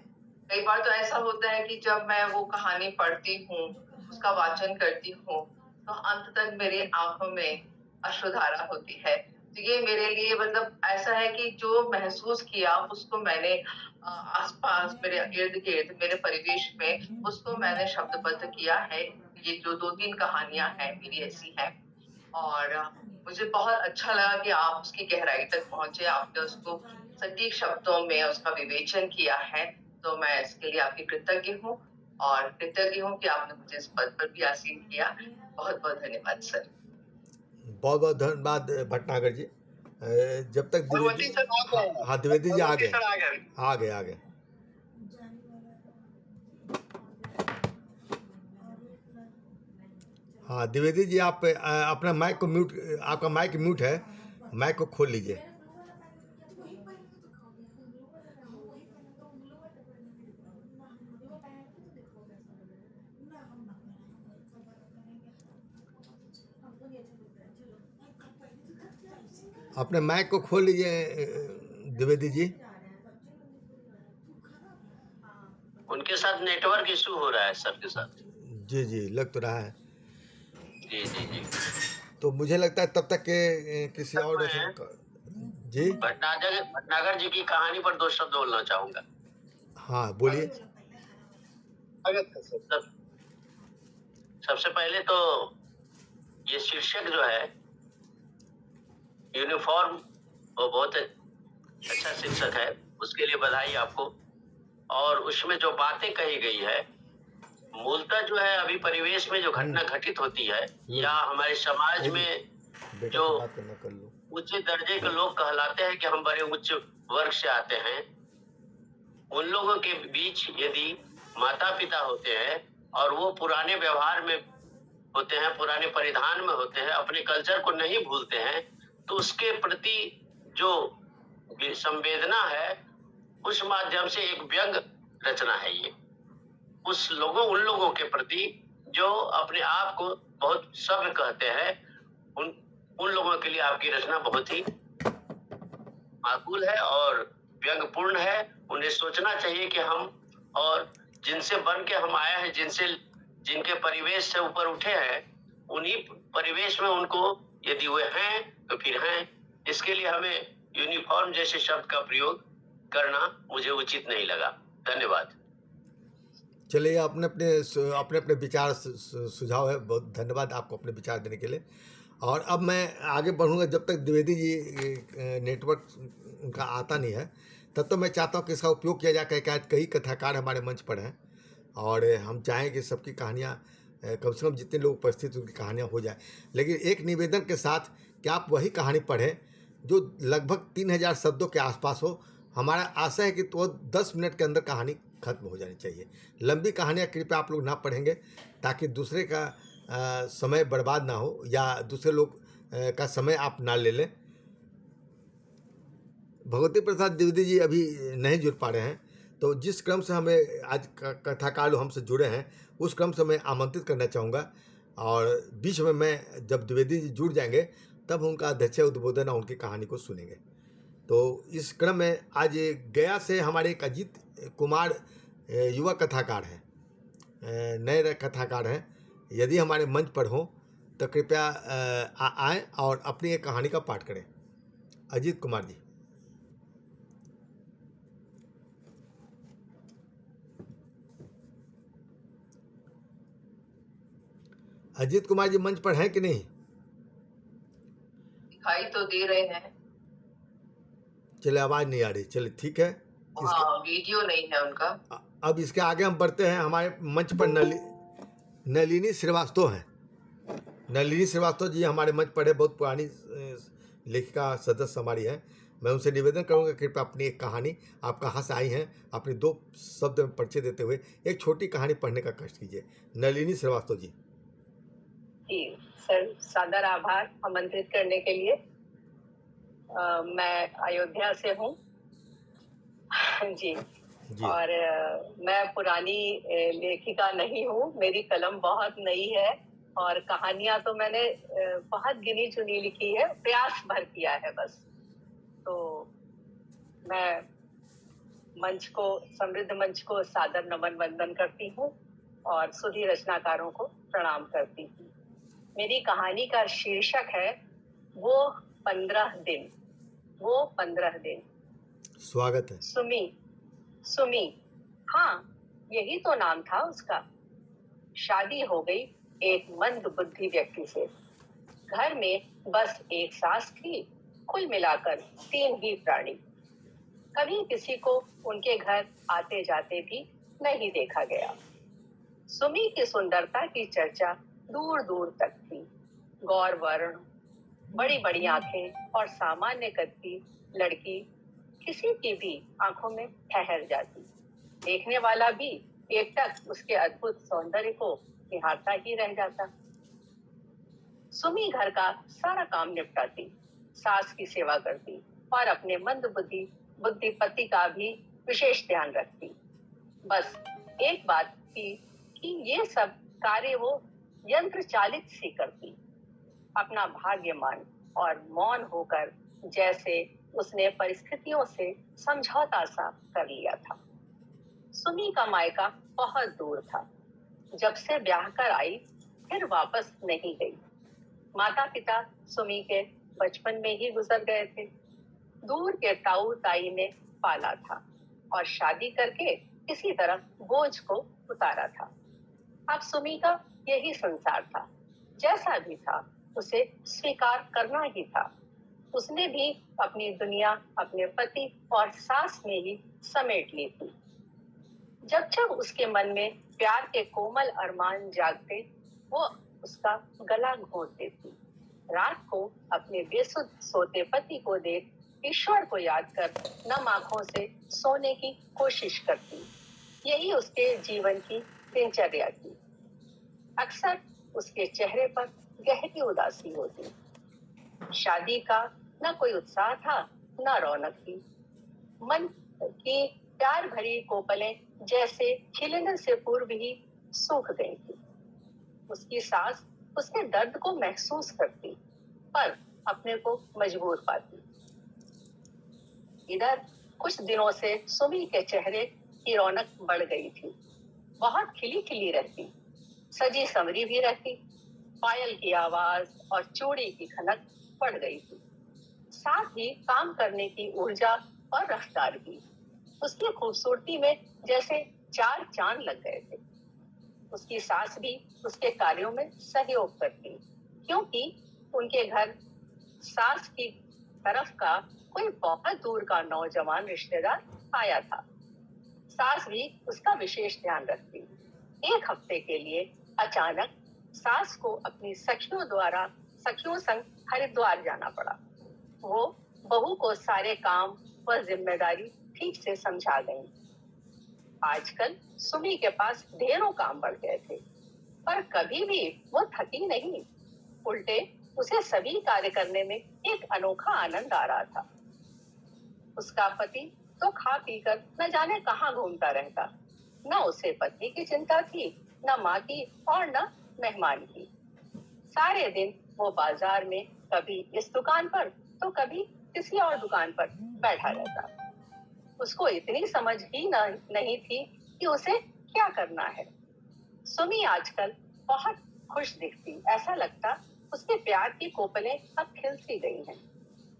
कई बार तो ऐसा होता है कि जब मैं वो कहानी पढ़ती हूँ, उसका वाचन करती हूँ, तो अंत तक मेरी आंखों में अश्रुधारा होती है। तो ये मेरे लिए मतलब ऐसा है कि जो महसूस किया उसको मैंने आसपास, मेरे इर्द गिर्द, मेरे परिवेश में, उसको मैंने शब्दबद्ध किया है। ये जो 2-3 कहानियां हैं मेरी ऐसी हैं। और मुझे बहुत अच्छा लगा कि आप उसकी गहराई तक पहुंचे, आपने उसको सटीक शब्दों में उसका विवेचन किया है। तो मैं इसके लिए आपकी कृतज्ञ हूँ और कृतज्ञ हूँ कि आपने मुझे इस पद पर भी आसीन किया। बहुत बहुत धन्यवाद सर। बहुत बहुत धन्यवाद भटनागर जी। जब तक भगवती द्विवेदी, सर आ गए हैं। हाँ द्विवेदी जी आ भगवती गए, सर आ गए। आ गए, आ गए। हाँ द्विवेदी जी, आप अपना माइक को म्यूट, आपका माइक म्यूट है, माइक को खोल लीजिए। अपने माइक को खोल लीजिए द्विवेदी जी। उनके साथ नेटवर्क इशू हो रहा है सर के साथ। जी जी, लग तो रहा है। जी जी जी। तो मुझे लगता है तब तक के किसी और जी भटनागर जी की कहानी पर 2 शब्द बोलना चाहूंगा। हाँ बोलिए। सबसे पहले तो ये शीर्षक जो है यूनिफॉर्म, वो बहुत अच्छा शीर्षक है, उसके लिए बधाई आपको। और उसमें जो बातें कही गई है, मूलतः जो है अभी परिवेश में जो घटना घटित होती है या हमारे समाज में जो उच्च दर्जे के लोग कहलाते हैं कि हम बड़े उच्च वर्ग से आते हैं, उन लोगों के बीच यदि माता पिता होते हैं और वो पुराने व्यवहार में होते हैं, पुराने परिधान में होते हैं, अपने कल्चर को नहीं भूलते हैं, तो उसके प्रति जो संवेदना है उस माध्यम से एक व्यंग रचना है ये उन लोगों के प्रति जो अपने आप को बहुत सभ्य कहते हैं, उन लोगों के लिए आपकी रचना बहुत ही माकूल है और व्यंगपूर्ण है। उन्हें सोचना चाहिए कि हम और जिनसे बन के हम आए हैं, जिनके परिवेश से ऊपर उठे हैं, उन्हीं परिवेश में उनको यदि वे हैं तो फिर हैं। इसके लिए हमें यूनिफॉर्म जैसे शब्द का प्रयोग करना मुझे उचित नहीं लगा। धन्यवाद। चलिए, अपने अपने विचार सुझाव है, बहुत धन्यवाद आपको अपने विचार देने के लिए। और अब मैं आगे बढ़ूंगा, जब तक द्विवेदी जी नेटवर्क उनका आता नहीं है तब तो मैं चाहता हूं कि इसका उपयोग किया जाए। कई कथाकार हमारे मंच पर हैं और हम चाहें कि सबकी कहानियां, कम से कम जितने लोग उपस्थित उनकी कहानियां हो जाए। लेकिन एक निवेदन के साथ कि आप वही कहानी पढ़ें जो लगभग 3000 शब्दों के आसपास हो। हमारा आशा है कि तो 10 मिनट के अंदर कहानी खत्म हो जानी चाहिए। लंबी कहानियाँ कृपया आप लोग ना पढ़ेंगे, ताकि दूसरे का समय बर्बाद ना हो या दूसरे लोग का समय आप ना ले लें। भगवती प्रसाद द्विवेदी जी अभी नहीं जुड़ पा रहे हैं, तो जिस क्रम से हमें आज कथाकार हमसे जुड़े हैं उस क्रम से मैं आमंत्रित करना चाहूँगा। और बीच में मैं जब द्विवेदी जी जुड़ जाएंगे तब उनका अध्यक्ष उद्बोधन और उनकी कहानी को सुनेंगे। तो इस क्रम में आज गया से हमारे एक अजीत कुमार युवा कथाकार हैं, नए कथाकार हैं। यदि हमारे मंच पर हों तो कृपया आएँ और अपनी एक कहानी का पाठ करें। अजीत कुमार जी। अजीत कुमार जी मंच पर हैं कि नहीं? दिखाई तो दे रहे हैं। चले, आवाज नहीं आ रही। चले ठीक है। हाँ, वीडियो नहीं है उनका। अब इसके आगे हम बढ़ते हैं। हमारे मंच पर नलिनी श्रीवास्तव हैं। नलिनी श्रीवास्तव जी हमारे मंच पर है, बहुत पुरानी लेखिका सदस्य हमारी है। मैं उनसे निवेदन करूंगा कि कृपया अपनी एक कहानी, आप कहाँ से आई हैं, अपने 2 शब्द में परिचय देते हुए एक छोटी कहानी पढ़ने का कष्ट कीजिए। नलिनी श्रीवास्तव जी। जी सर, सादर आभार आमंत्रित करने के लिए। मैं अयोध्या से हूँ जी। और मैं पुरानी लेखिका नहीं हूँ, मेरी कलम बहुत नई है और कहानियां तो मैंने बहुत गिनी चुनी लिखी है, प्रयास भर किया है बस। तो मैं समृद्ध मंच को सादर नमन वंदन करती हूँ और सुधी रचनाकारों को प्रणाम करती हूँ। मेरी कहानी का शीर्षक है वो 15 दिन। वो 15 दिन। स्वागत है। सुमी, हाँ यही तो नाम था उसका। शादी हो गई एक मंद बुद्धि व्यक्ति से। घर में बस एक सास थी, कुल मिलाकर 3 ही प्राणी। कभी किसी को उनके घर आते जाते भी नहीं देखा गया। सुमी की सुंदरता की चर्चा दूर दूर तक थी। गौर वर्ण, बड़ी बड़ी आंखें और सामान्य कद की लड़की किसी की भी आंखों में ठहर जाती। देखने वाला भी एकटक उसके अद्भुत सौंदर्य को निहारता ही रह जाता। सुमी घर का सारा काम निपटाती, सास की सेवा करती और अपने मंद बुद्धि पति का भी विशेष ध्यान रखती। बस एक बात थी कि ये सब कार्य वो यंत्र चालित सी करती, अपना भाग्यमान और मौन होकर, जैसे उसने परिस्थितियों से समझौता सा कर लिया था। सुमी का मायका बहुत दूर था। जब से ब्याह कर आई फिर वापस नहीं गई। माता पिता सुमी के बचपन में ही गुजर गए थे। दूर के ताऊ ताई ने पाला था और शादी करके किसी तरह बोझ को उतारा था। अब सुमी का यही संसार था। जैसा भी था उसे स्वीकार करना ही था। उसने भी अपनी दुनिया अपने पति और सास में ही समेट ली थी। जब जब उसके मन में प्यार के कोमल अरमान जागते, वो उसका गला घोंट देती। रात को अपने बेसुध सोते पति को देख ईश्वर को याद कर नम आंखों से सोने की कोशिश करती। यही उसके जीवन की दिनचर्या थी। अक्सर उसके चेहरे पर गहरी उदासी होती। शादी का न कोई उत्साह था न रौनक थी। मन की प्यार भरी कोपलें जैसे खिलने से पूर्व ही सूख गई थी। उसकी सास उसके दर्द को महसूस करती पर अपने को मजबूर पाती। इधर कुछ दिनों से सुमी के चेहरे की रौनक बढ़ गई थी। बहुत खिली खिली रहती, सजी संवरी भी रहती। पायल की आवाज और चूड़ी की खनक बढ़ गई थी। साथ ही काम करने की ऊर्जा और रफ्तार भी। उसकी खूबसूरती में जैसे 4 चांद लग गए थे। उसकी सास भी उसके कार्यों में सहयोग करती, क्योंकि उनके घर सास की तरफ का कोई बहुत दूर का नौजवान रिश्तेदार आया था। सास भी उसका विशेष ध्यान रखती। एक हफ्ते के लिए अचानक सास को अपनी सखियों संग हरिद्वार जाना पड़ा। वो बहू को सारे काम व जिम्मेदारी ठीक से समझा गई। आजकल सुमी के पास ढेरों काम बढ़ गए थे, पर कभी भी वो थकी नहीं। उल्टे उसे सभी कार्य करने में एक अनोखा आनंद आ रहा था। उसका पति तो खा पीकर न जाने कहाँ घूमता रहता। न उसे पत्नी की चिंता थी, न माँ की और न मेहमान की। सारे दिन वो बाजार में कभी इस दुकान पर तो कभी किसी और दुकान पर बैठा रहता। उसको इतनी समझ ही नहीं थी कि उसे क्या करना है। सुमी आजकल बहुत खुश दिखती। ऐसा लगता उसके प्यार की कोपलें अब खिल सी गई हैं।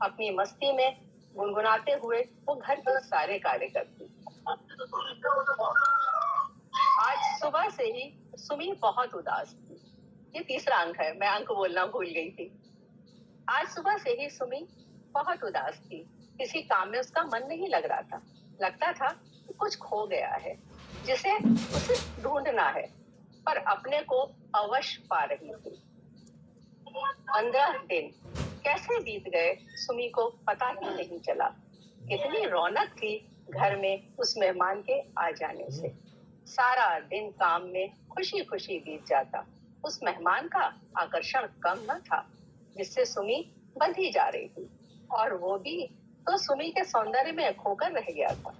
अपनी मस्ती में गुनगुनाते हुए वो घर के सारे कार्य करती। आज सुबह से ही सुमी बहुत उदास थी। ये तीसरा अंक है, मैं अंक बोलना भूल गई थी। आज सुबह से ही सुमी बहुत उदास थी। किसी काम में उसका मन नहीं लग रहा था। लगता था कि कुछ खो गया है जिसे उसे ढूंढना है, पर अपने को अवश्य पा रही थी। 15 दिन कैसे बीत गए सुमी को पता ही नहीं चला। कितनी रौनक थी घर में उस मेहमान के आ जाने से। सारा दिन काम में खुशी खुशी बीत जाता। उस मेहमान का आकर्षण कम न था, जिससे सुमी बंधी जा रही थी, और वो भी तो सुमी के सौंदर्य में खोकर रह गया था।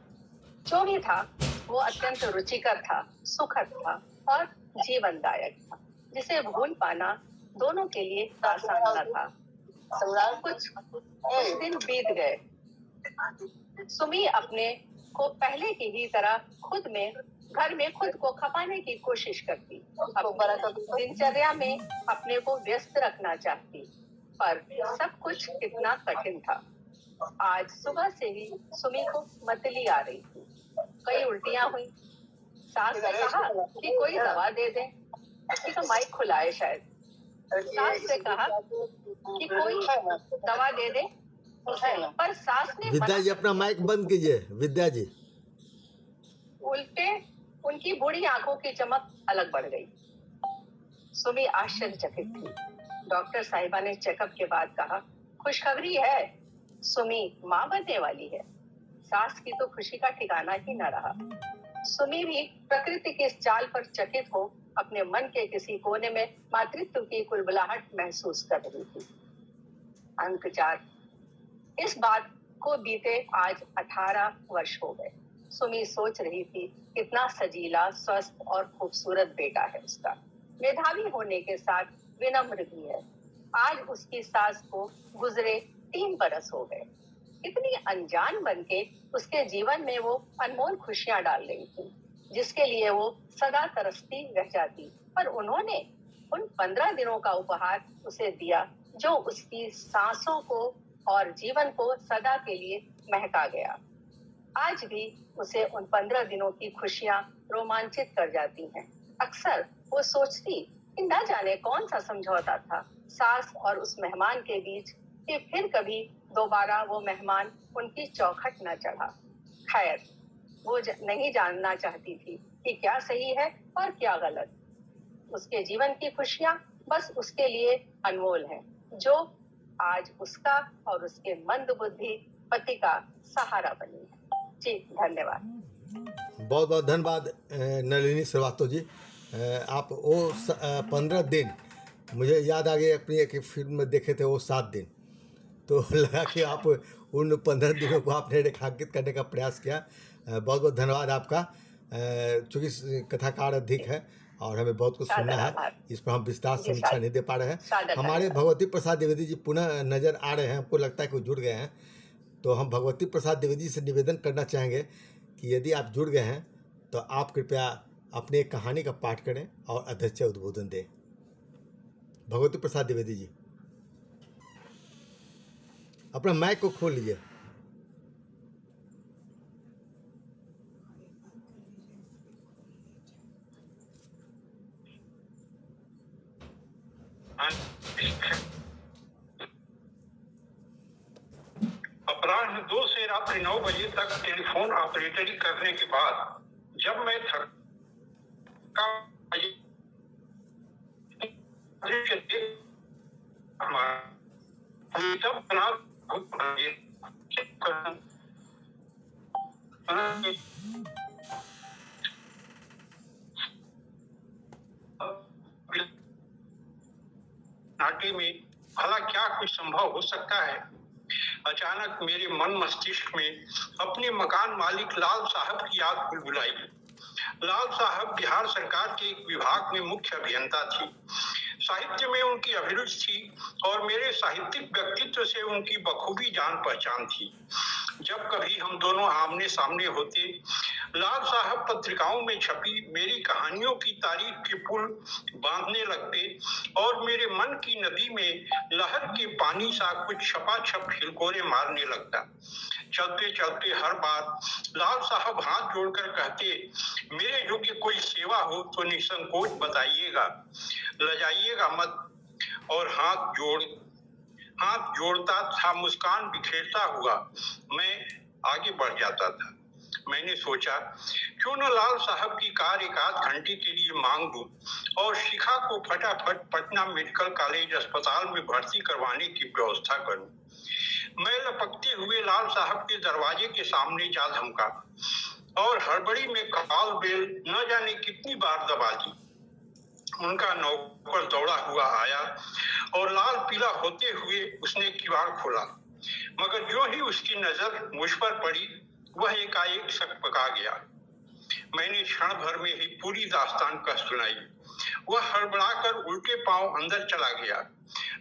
जो भी था वो अत्यंत रुचिकर था, सुखद था और जीवनदायक था, जिसे भूल पाना दोनों के लिए आसान न था। कुछ दिन बीत गए। सुमी अपने को पहले की ही तरह घर में खुद को खपाने की कोशिश करती। दिनचर्या में अपने को व्यस्त रखना चाहती, पर सब कुछ कितना कठिन था। आज सुबह से ही सुमी को मतली आ रही थी। कई उल्टियां हुई। सास से कहा कि कोई दवा दे दें। किसी का माइक खुला है शायद। सास से कहा कि कोई दवा दे दे उसे, पर सास ने विद्या जी अपना माइक बंद कीजिए। विद्या जी। उल्टे उनकी बूढ़ी आंखों की चमक अलग बढ़ गई। सुमी आश्चर्यचकित थी। डॉक्टर साहिबा ने चेकअप के बाद कहा, खुशखबरी है, सुमी माँ बनने वाली है। सास की तो खुशी का ठिकाना ही न रहा। सुमी भी प्रकृति के इस चाल पर चकित हो अपने मन के किसी कोने में मातृत्व की कुलबुलाहट महसूस कर रही थी। अंक 4। इस बात को बीते आज 18 वर्ष हो गए। सुमी सोच रही थी, कितना सजीला, स्वस्थ और खूबसूरत बेटा है उसका। मेधावी होने के साथ विनम्र भी है। आज उसकी सास को गुजरे 3 बरस हो गए। इतनी अनजान बनके उसके जीवन में वो अनमोल खुशियां डाल रही थी, जिसके लिए वो सदा तरसती रह जाती। पर उन्होंने उन 15 दिनों का उपहार उसे दिया, जो उसकी सांसों को और जीवन को सदा के लिए महका गया। आज भी उसे उन 15 दिनों की खुशियां रोमांचित कर जाती हैं। अक्सर वो सोचती कि न जाने कौन सा समझौता था सास और उस मेहमान के बीच कि फिर कभी दोबारा वो मेहमान उनकी चौखट न चढ़ा। खैर, वो नहीं जानना चाहती थी कि क्या सही है और क्या गलत। उसके जीवन की खुशियां बस उसके लिए अनमोल हैं, जो आज उसका और उसके मंद बुद्धि पति का सहारा बनी है। जी, धन्यवाद। बहुत बहुत धन्यवाद नलिनी श्रीवास्तव जी। आप वो 15 दिन मुझे याद आ गया, अपनी एक फिल्म में देखे थे वो 7 दिन, तो लगा कि आप उन 15 दिनों को आपने रेखांकित करने का प्रयास किया। बहुत बहुत धन्यवाद आपका। चूँकि कथाकार अधिक है और हमें बहुत कुछ सुनना है, इस पर हम विस्तार समीक्षा नहीं दे पा रहे हैं। हमारे भगवती प्रसाद द्विवेदी जी पुनः नज़र आ रहे हैं, हमको लगता है कि वो जुड़ गए हैं, तो हम भगवती प्रसाद द्विवेदी से निवेदन करना चाहेंगे कि यदि आप जुड़ गए हैं तो आप कृपया अपनी एक कहानी का पाठ करें और अध्यक्ष उद्बोधन दें। भगवती प्रसाद द्विवेदी जी, अपना माइक को खोल लीजिए। अपराह्न 2 से रात्रि 9 बजे तक टेलीफोन ऑपरेटरी करने के बाद जब मैं थका तब नाटे में भला क्या कुछ संभव हो सकता है। अचानक मेरे मन मस्तिष्क में अपने मकान मालिक लाल साहब की याद बुलबुलाई। लाल साहब बिहार सरकार के एक विभाग में मुख्य अभियंता थी। साहित्य में उनकी अभिरुचि थी और मेरे साहित्यिक व्यक्तित्व से उनकी बखूबी जान पहचान थी। जब कभी हम दोनों आमने सामने होते, लाल साहब पत्रिकाओं में छपी मेरी कहानियों की तारीफ के पुल बांधने लगते और मेरे मन की नदी में लहर के पानी सा कुछ छपाछप हिलकोरे मारने लगता। चलते चलते हर बार लाल साहब हाथ जोड़कर कहते, मेरे योग्य कोई सेवा हो तो निसंकोच बताइएगा, लजाइएगा मत। और हाथ जोड़ता था, मुस्कान बिखेरता हुआ मैं आगे बढ़ जाता था। मैंने सोचा, क्यों न लाल साहब की कार एक आध घंटे के लिए मांग दूं और शिखा को फटाफट पटना मेडिकल कॉलेज अस्पताल में भर्ती करवाने की व्यवस्था करूं। मैं लपकते हुए लाल साहब के दरवाजे के सामने जा धमका और हड़बड़ी में कॉल बेल न जाने कितनी बार दबा दी। उनका नौकर दौड़ा हुआ आया और लाल पीला होते हुए उसने किवाड़ खोला, मगर जो ही उसकी नजर मुझ पर पड़ी वह एकाएक सकपका गया। मैंने क्षण भर में ही पूरी दास्तान कह सुनाई। वह हड़बड़ाकर उल्टे पांव अंदर चला गया,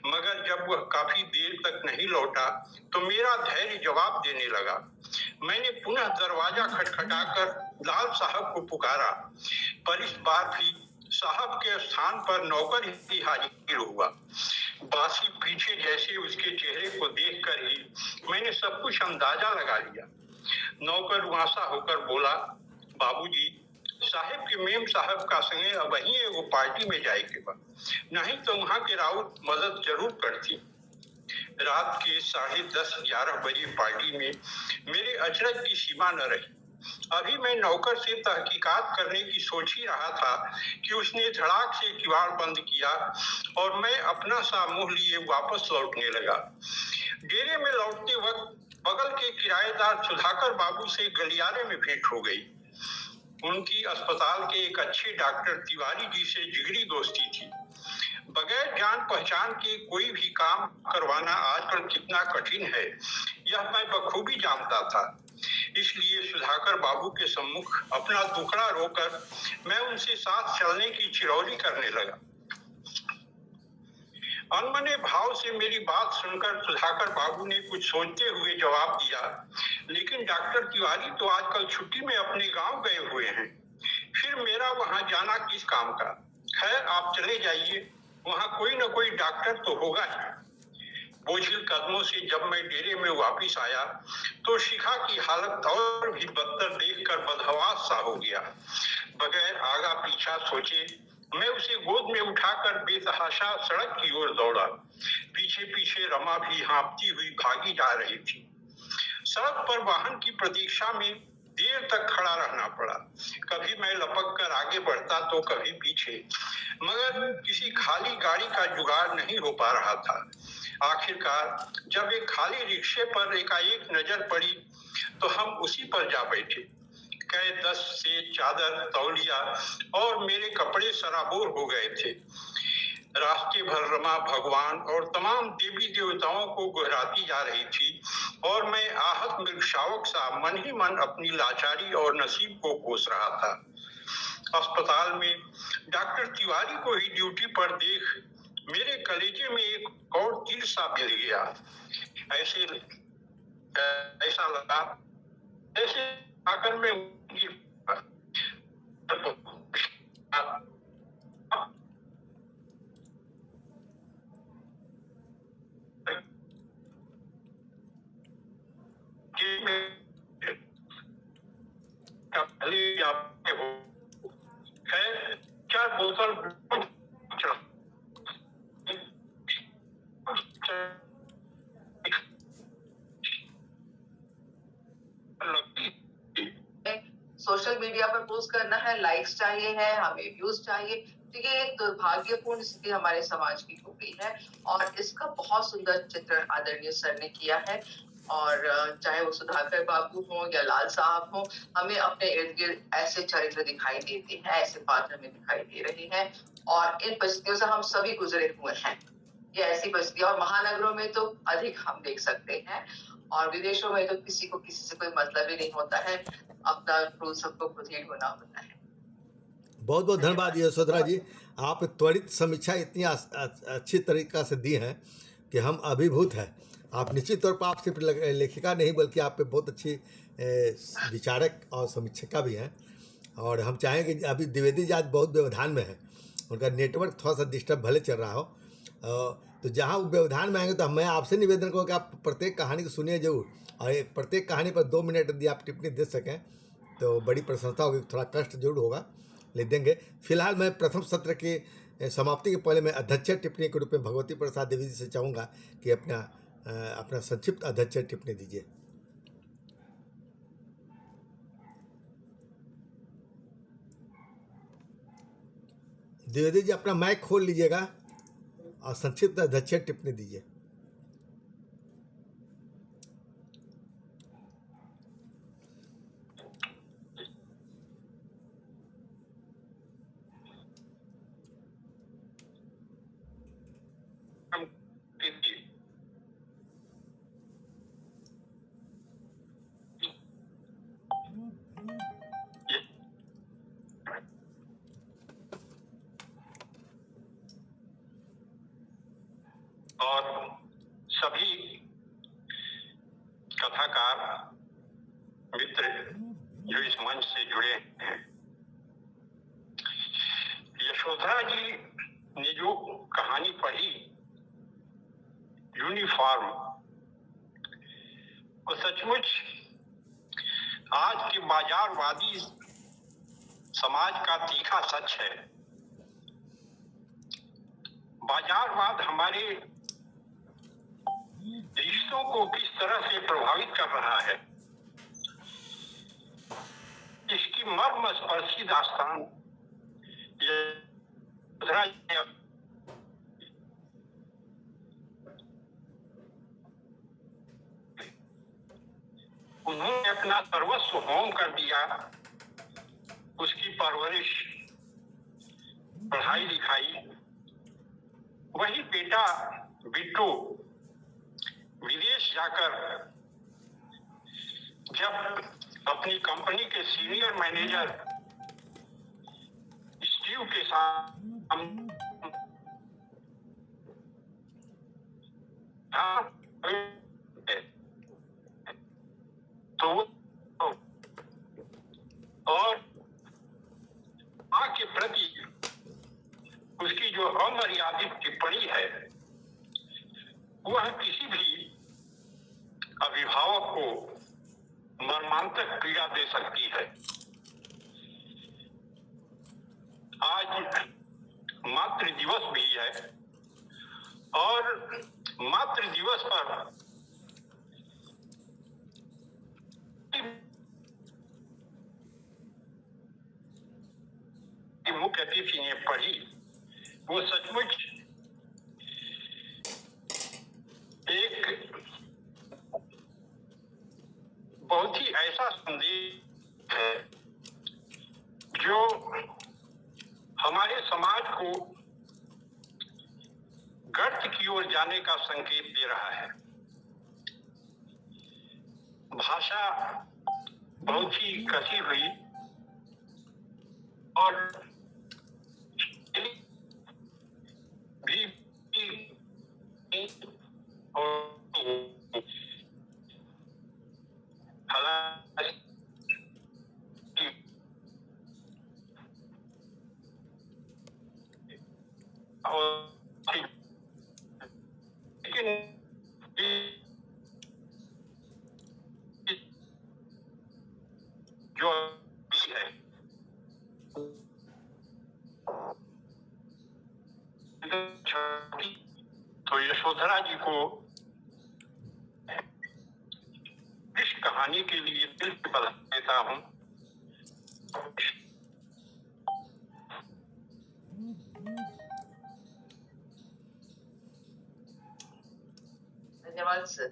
मगर जब वह काफी देर तक नहीं लौटा तो मेरा धैर्य जवाब देने लगा। मैंने पुनः दरवाजा खटखटाकर लाल साहब को पुकारा, पर इस बार भी साहब के स्थान पर नौकर ही हाजिर हुआ। बासी पीछे जैसे उसके चेहरे को देखकर ही मैंने सब कुछ अंदाजा लगा लिया। नौकर वहासा होकर बोला, बाबूजी, साहेब के मेम साहब का संगे अब वही एगो पार्टी में जाए के बा, नहीं तो वहां के राउत मदद जरूर करती। रात के 10:30-11 बजे पार्टी में मेरे अचरज की सीमा न रही अभी मैं नौकर से तहकीकात करने की सोच ही रहा था कि उसने धड़ाक से किवाड़ बंद किया और मैं अपना सा मुंह लिए वापस लौटने लगा। डेरे में लौटते वक्त बगल के किराएदार सुधाकर बाबू से गलियारे में भेंट हो गई। उनकी अस्पताल के एक अच्छे डॉक्टर तिवारी जी से जिगरी दोस्ती थी। बगैर जान पहचान के कोई भी काम करवाना आजकल कितना कठिन है, यह मैं बखूबी जानता था। इसलिए सुधाकर बाबू के सम्मुख अपना दुखड़ा रोकर मैं उनसे साथ चलने की चिरौरी करने लगा। अनमने भाव से मेरी बात सुनकर सुधाकर बाबू ने कुछ सोचते हुए जवाब दिया, लेकिन डॉक्टर तिवारी तो आजकल छुट्टी में अपने गांव गए हुए हैं, फिर मेरा वहां जाना किस काम का। खैर आप चले जाइए, वहां कोई न कोई डॉक्टर तो होगा ही। बोझिल कदमों से जब मैं डेरे में वापिस आया तो शिखा की हालत और भी बदतर देखकर बदहवास सा हो गया। बगैर आगा पीछा सोचे मैं उसे गोद में उठाकर बेतहाशा सड़क की ओर दौड़ा। पीछे पीछे रमा भी हाँफती हुई भागी जा रही थी। सड़क पर वाहन की प्रतीक्षा में देर तक खड़ा रहना पड़ा। कभी मैं लपक कर आगे बढ़ता तो कभी पीछे, मगर किसी खाली गाड़ी का जुगाड़ नहीं हो पा रहा था। आखिरकार जब एक खाली रिक्शे पर एकाएक नजर पड़ी तो हम उसी पर जा बैठे। कई 10 से चादर, तौलिया और मेरे कपड़े सराबोर हो गए थे। रास्ते भर रमा भगवान और तमाम देवी देवताओं को गुहराती जा रही थी और मैं आहत मृगशावक सा मन ही मन अपनी लाचारी और नसीब को कोस रहा था। अस्पताल में डॉक्टर तिवारी को ही ड्यूटी पर देख मेरे कलेजे में एक और तीर सा मिल गया। ऐसा लगा जैसे आकर मैं चार बोतल सोशल मीडिया पर पोस्ट करना है, लाइक्स चाहिए है, हमें व्यूज चाहिए। तो ये एक दुर्भाग्यपूर्ण स्थिति हमारे समाज की हो गई है और इसका बहुत सुंदर चित्रण आदरणीय सर ने किया है। और चाहे वो सुधाकर बाबू हो या लाल साहब हो, हमें अपने इर्द गिर्द ऐसे चरित्र दिखाई देते हैं, ऐसे पात्र हमें दिखाई दे रहे हैं और इन परिस्थितियों से हम सभी गुजरे हुए हैं। ये ऐसी परिस्थितियां और महानगरों में तो अधिक हम देख सकते हैं और विदेशों में तो किसी को किसी से कोई मतलब ही नहीं होता है, अपना रूल सबको खुद ही ढूंढना होता है। बहुत बहुत धन्यवाद यशोधरा जी, आप त्वरित समीक्षा इतनी अच्छी तरीका से दी है कि हम अभिभूत हैं। आप निश्चित तौर पर आप सिर्फ लेखिका नहीं बल्कि आप पे बहुत अच्छी विचारक और समीक्षिका भी हैं। और हम चाहेंगे अभी द्विवेदी जी आज बहुत व्यवधान में है, उनका नेटवर्क थोड़ा सा डिस्टर्ब भले चल रहा हो, तो जहाँ वो व्यवधान में आएंगे तो मैं आपसे निवेदन करूँ कि आप प्रत्येक कहानी को सुनिए जरूर और प्रत्येक कहानी पर 2 मिनट यदि आप टिप्पणी दे सकें तो बड़ी प्रशंसा होगी। थोड़ा कष्ट जरूर होगा, ले देंगे। फिलहाल मैं प्रथम सत्र की समाप्ति के पहले मैं अध्यक्ष टिप्पणी के रूप में भगवती प्रसाद देवी जी से चाहूँगा कि अपना संक्षिप्त अध्यक्ष टिप्पणी दीजिए। द्विवेदी जी अपना माइक खोल लीजिएगा और संक्षिप्त अध्यक्ष टिप्पणी दीजिए। और सभी कथाकार मित्र जो इस मंच से जुड़े हैं, यशोधरा जी ने जो कहानी पढ़ी यूनिफॉर्म, वो सचमुच आज के बाजारवादी समाज का तीखा सच है। बाजारवाद हमारे रिश्तों को किस तरह से प्रभावित कर रहा है। की मर्मस्पर्शी दास्तान यशोधरा जी ने उन्होंने अपना सर्वस्व होम कर दिया। उसकी परवरिश, पढ़ाई लिखाई, वही बेटा बिट्टू विदेश जाकर जब अपनी कंपनी के सीनियर मैनेजर स्टीव के साथ तो और मां के प्रति उसकी जो अमर्यादित टिप्पणी है वह किसी भी अभिभावक को मर्मांतक पीड़ा दे सकती है। आज मातृ दिवस भी है और मातृ दिवस पर मुख्य अतिथि ने पढ़ी, वो सचमुच एक बहुत ही ऐसा संदेश है जो हमारे समाज को गर्त की ओर जाने का संकेत दे रहा है। भाषा बहुत ही कसी हुई और जो भी है तो यशोधरा जी को इस कहानी के लिए दिल से बधाई देता हूँ। धन्यवाद सर।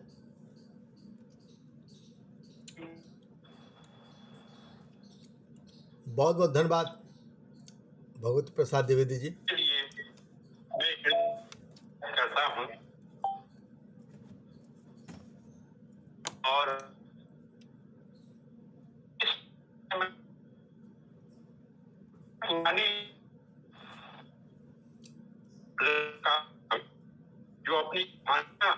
बहुत बहुत धन्यवाद भगवती प्रसाद द्विवेदी जी। के लिए मैं करता हूँ और इस जो अपनी भाषा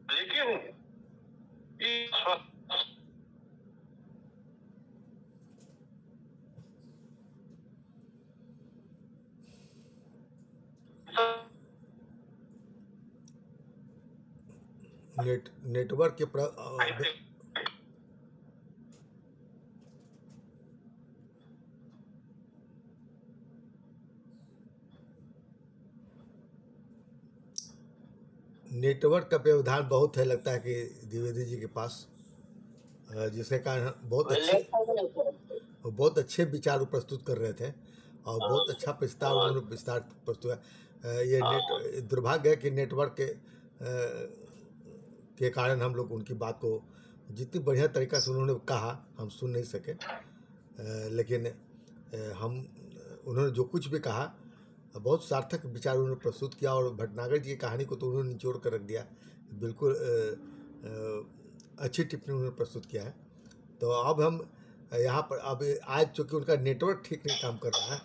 लेकिन नेटवर्क के नेटवर्क का व्यवधान बहुत है, लगता है कि द्विवेदी जी के पास, जिसके कारण बहुत अच्छे विचार प्रस्तुत कर रहे थे और बहुत अच्छा विस्तार प्रस्तुत है। ये दुर्भाग्य है कि नेटवर्क के कारण हम लोग उनकी बात को जितनी बढ़िया तरीक़ा से उन्होंने कहा हम सुन नहीं सके, लेकिन उन्होंने जो कुछ भी कहा बहुत सार्थक विचार उन्होंने प्रस्तुत किया और भटनागर जी की कहानी को तो उन्होंने निचोड़ कर रख दिया। बिल्कुल अच्छी टिप्पणी उन्होंने प्रस्तुत किया है। तो अब हम यहाँ पर अब आज चूँकि उनका नेटवर्क ठीक नहीं काम कर रहा है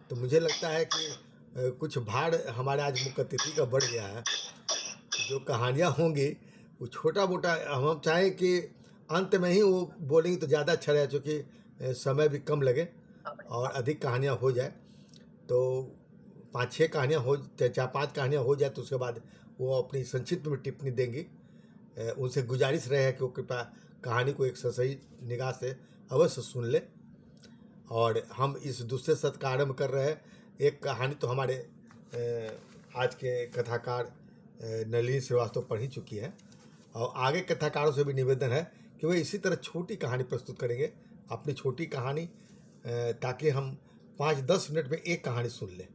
तो मुझे लगता है कि कुछ भाड़ हमारे आज मुख्य अतिथि का बढ़ गया है। जो कहानियाँ होंगी वो छोटा मोटा हम चाहें कि अंत में ही वो बोलेंगे तो ज़्यादा अच्छा रहे, चूँकि समय भी कम लगे और अधिक कहानियाँ हो जाए। तो 5-6 कहानियाँ हो 4-5 कहानियाँ हो जाए तो उसके बाद वो अपनी संक्षिप्त में टिप्पणी देंगी। उनसे गुजारिश रहे है कि वो कृपया कहानी को एक सही निगाह से अवश्य सुन ले और हम इस दूसरे सत्र का आरंभ कर रहे हैं। एक कहानी तो हमारे आज के कथाकार नलिनी श्रीवास्तव पढ़ ही चुकी है, और आगे कथाकारों से भी निवेदन है कि वे इसी तरह छोटी कहानी प्रस्तुत करेंगे, अपनी छोटी कहानी, ताकि हम 5-10 मिनट में एक कहानी सुन लें।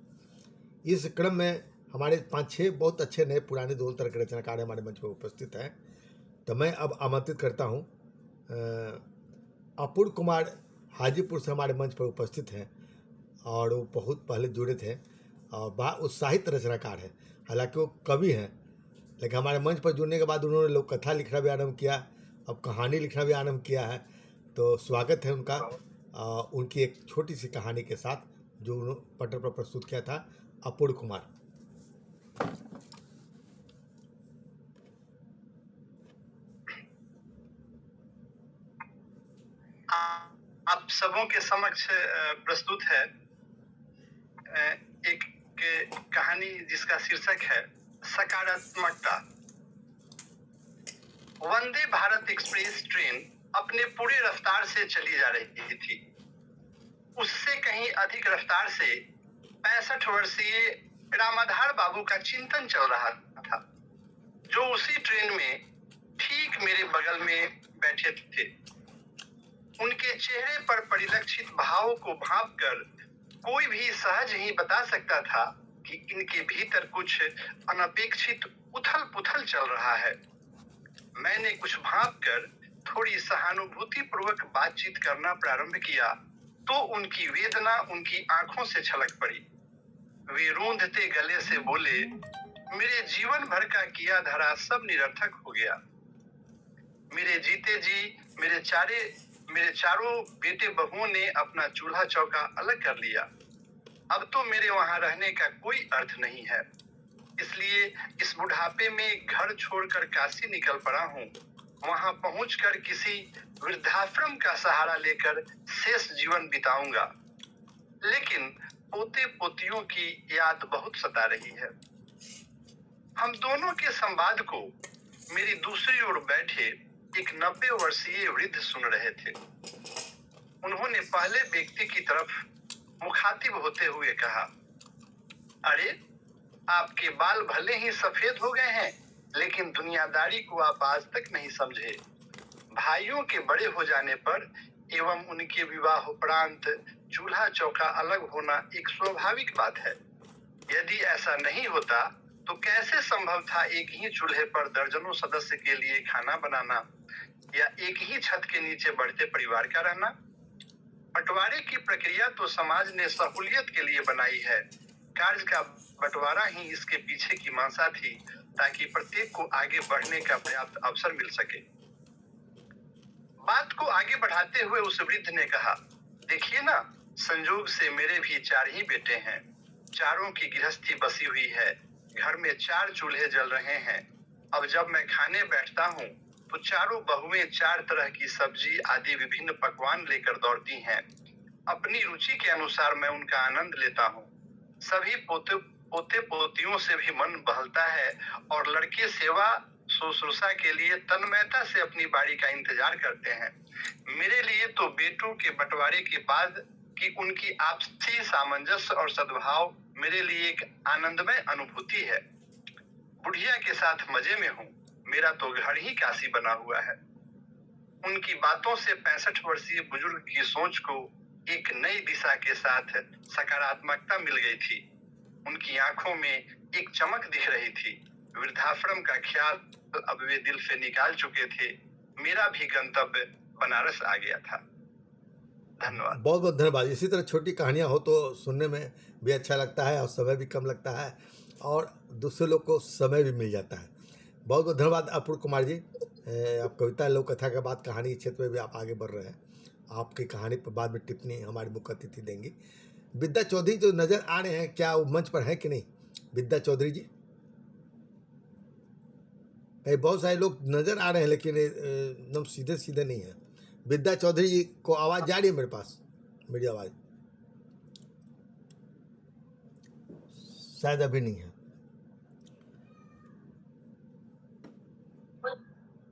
इस क्रम में हमारे 5-6 बहुत अच्छे नए पुराने दोनों तरह के रचनाकार हमारे मंच पर उपस्थित हैं। तो मैं अब आमंत्रित करता हूँ, अपूर्व कुमार हाजीपुर से हमारे मंच पर उपस्थित हैं, और वो बहुत पहले जुड़े थे और उत्साहित रचनाकार हैं। हालांकि वो कवि हैं, लेकिन हमारे मंच पर जुड़ने के बाद उन्होंने लोक कथा लिखना भी आरंभ किया, अब कहानी लिखना भी आरंभ किया है। तो स्वागत है उनका उनकी एक छोटी सी कहानी के साथ जो उन्होंने पटर पर प्रस्तुत किया था। अपूर्व कुमार। आप सबों के समक्ष प्रस्तुत है एक कहानी जिसका शीर्षक है सकारात्मकता। वंदे भारत एक्सप्रेस ट्रेन अपने पूरे रफ्तार से चली जा रही थी। उससे कहीं अधिक रफ्तार से 65 वर्षीय रामाधार बाबू का चिंतन चल रहा था, जो उसी ट्रेन में ठीक मेरे बगल में बैठे थे। उनके चेहरे पर परिलक्षित भावों को भांपकर कोई भी सहज ही बता सकता था कि इनके भीतर कुछ अनपेक्षित उथल पुथल चल रहा है। मैंने कुछ भांपकर थोड़ी सहानुभूति पूर्वक बातचीत करना प्रारंभ किया तो उनकी वेदना उनकी आंखों से छलक पड़ी। वे रूंधते गले से बोले, मेरे जीवन भर का किया धरा सब निरर्थक हो गया। मेरे जीते जी मेरे चारों बेटे बहुओं ने अपना चूल्हा चौका अलग कर लिया। अब तो मेरे वहां रहने का कोई अर्थ नहीं है। इसलिए इस बुढ़ापे में घर छोड़कर काशी निकल पड़ा हूँ। वहां पहुंचकर किसी वृद्धाश्रम का सहारा लेकर शेष जीवन बिताऊंगा। लेकिन पोते पोतियों की याद बहुत सता रही है। हम दोनों के संवाद को मेरी दूसरी ओर बैठे एक 90 वर्षीय वृद्ध सुन रहे थे। उन्होंने पहले व्यक्ति की तरफ मुखातिब होते हुए कहा, अरे, आपके बाल भले ही सफेद हो गए हैं, लेकिन दुनियादारी को आप आज तक नहीं समझे। भाइयों के बड़े हो जाने पर एवं उनके विवाह उपरांत चूल्हा चौका अलग होना एक स्वाभाविक बात है। यदि ऐसा नहीं होता तो कैसे संभव था एक ही चूल्हे पर दर्जनों सदस्य के लिए खाना बनाना या एक ही छत के नीचे बढ़ते परिवार का रहना। बंटवारे की प्रक्रिया तो समाज ने सहूलियत के लिए बनाई है। कार्य का बंटवारा ही इसके पीछे की मंशा थी, ताकि प्रत्येक को आगे बढ़ने का पर्याप्त अवसर मिल सके। बात को आगे बढ़ाते हुए उस वृद्ध ने कहा, देखिए ना, संजोग से मेरे भी 4 ही बेटे हैं। चारों की गृहस्थी बसी हुई है। घर में 4 चूल्हे जल रहे हैं। अब जब मैं खाने बैठता हूँ तो चारों बहुएं 4 तरह की सब्जी आदि विभिन्न पकवान लेकर दौड़ती हैं। अपनी रुचि के अनुसार मैं उनका आनंद लेता हूँ। सभी पोते पोतियों से भी मन बहलता है और लड़के सेवा शुश्रूषा के लिए तन्मयता से अपनी बारी का इंतजार करते हैं। मेरे लिए तो बेटों के बंटवारे के बाद की उनकी आपसी सामंजस्य और सद्भाव मेरे लिए एक आनंदमय अनुभूति है। बुढ़िया के साथ मजे में हूँ। मेरा तो घर ही काशी बना हुआ है। उनकी बातों से 65 वर्षीय बुजुर्ग की सोच को एक नई दिशा के साथ सकारात्मकता मिल गई थी। उनकी आंखों में एक चमक दिख रही थी। वृद्धाश्रम का ख्याल अब वे दिल से निकाल चुके थे। मेरा भी गंतव्य बनारस आ गया था। धन्यवाद। बहुत बहुत धन्यवाद। इसी तरह छोटी कहानियाँ हो तो सुनने में भी अच्छा लगता है और समय भी कम लगता है और दूसरे लोग को समय भी मिल जाता है। बहुत बहुत धन्यवाद अपूर्व कुमार जी। आप कविता लोक कथा के बाद कहानी के क्षेत्र में भी आप आगे बढ़ रहे हैं। आपकी कहानी पर बाद में टिप्पणी हमारी मुख्य अतिथि देंगी। विद्या चौधरी जो नज़र आ रहे हैं, क्या वो मंच पर है कि नहीं? विद्या चौधरी जी, कई बहुत सारे लोग नज़र आ रहे हैं लेकिन एकदम सीधे सीधे नहीं है। विद्या चौधरी जी को आवाज़ जा रही है मेरे पास? मेरी आवाज़ शायद अभी नहीं है।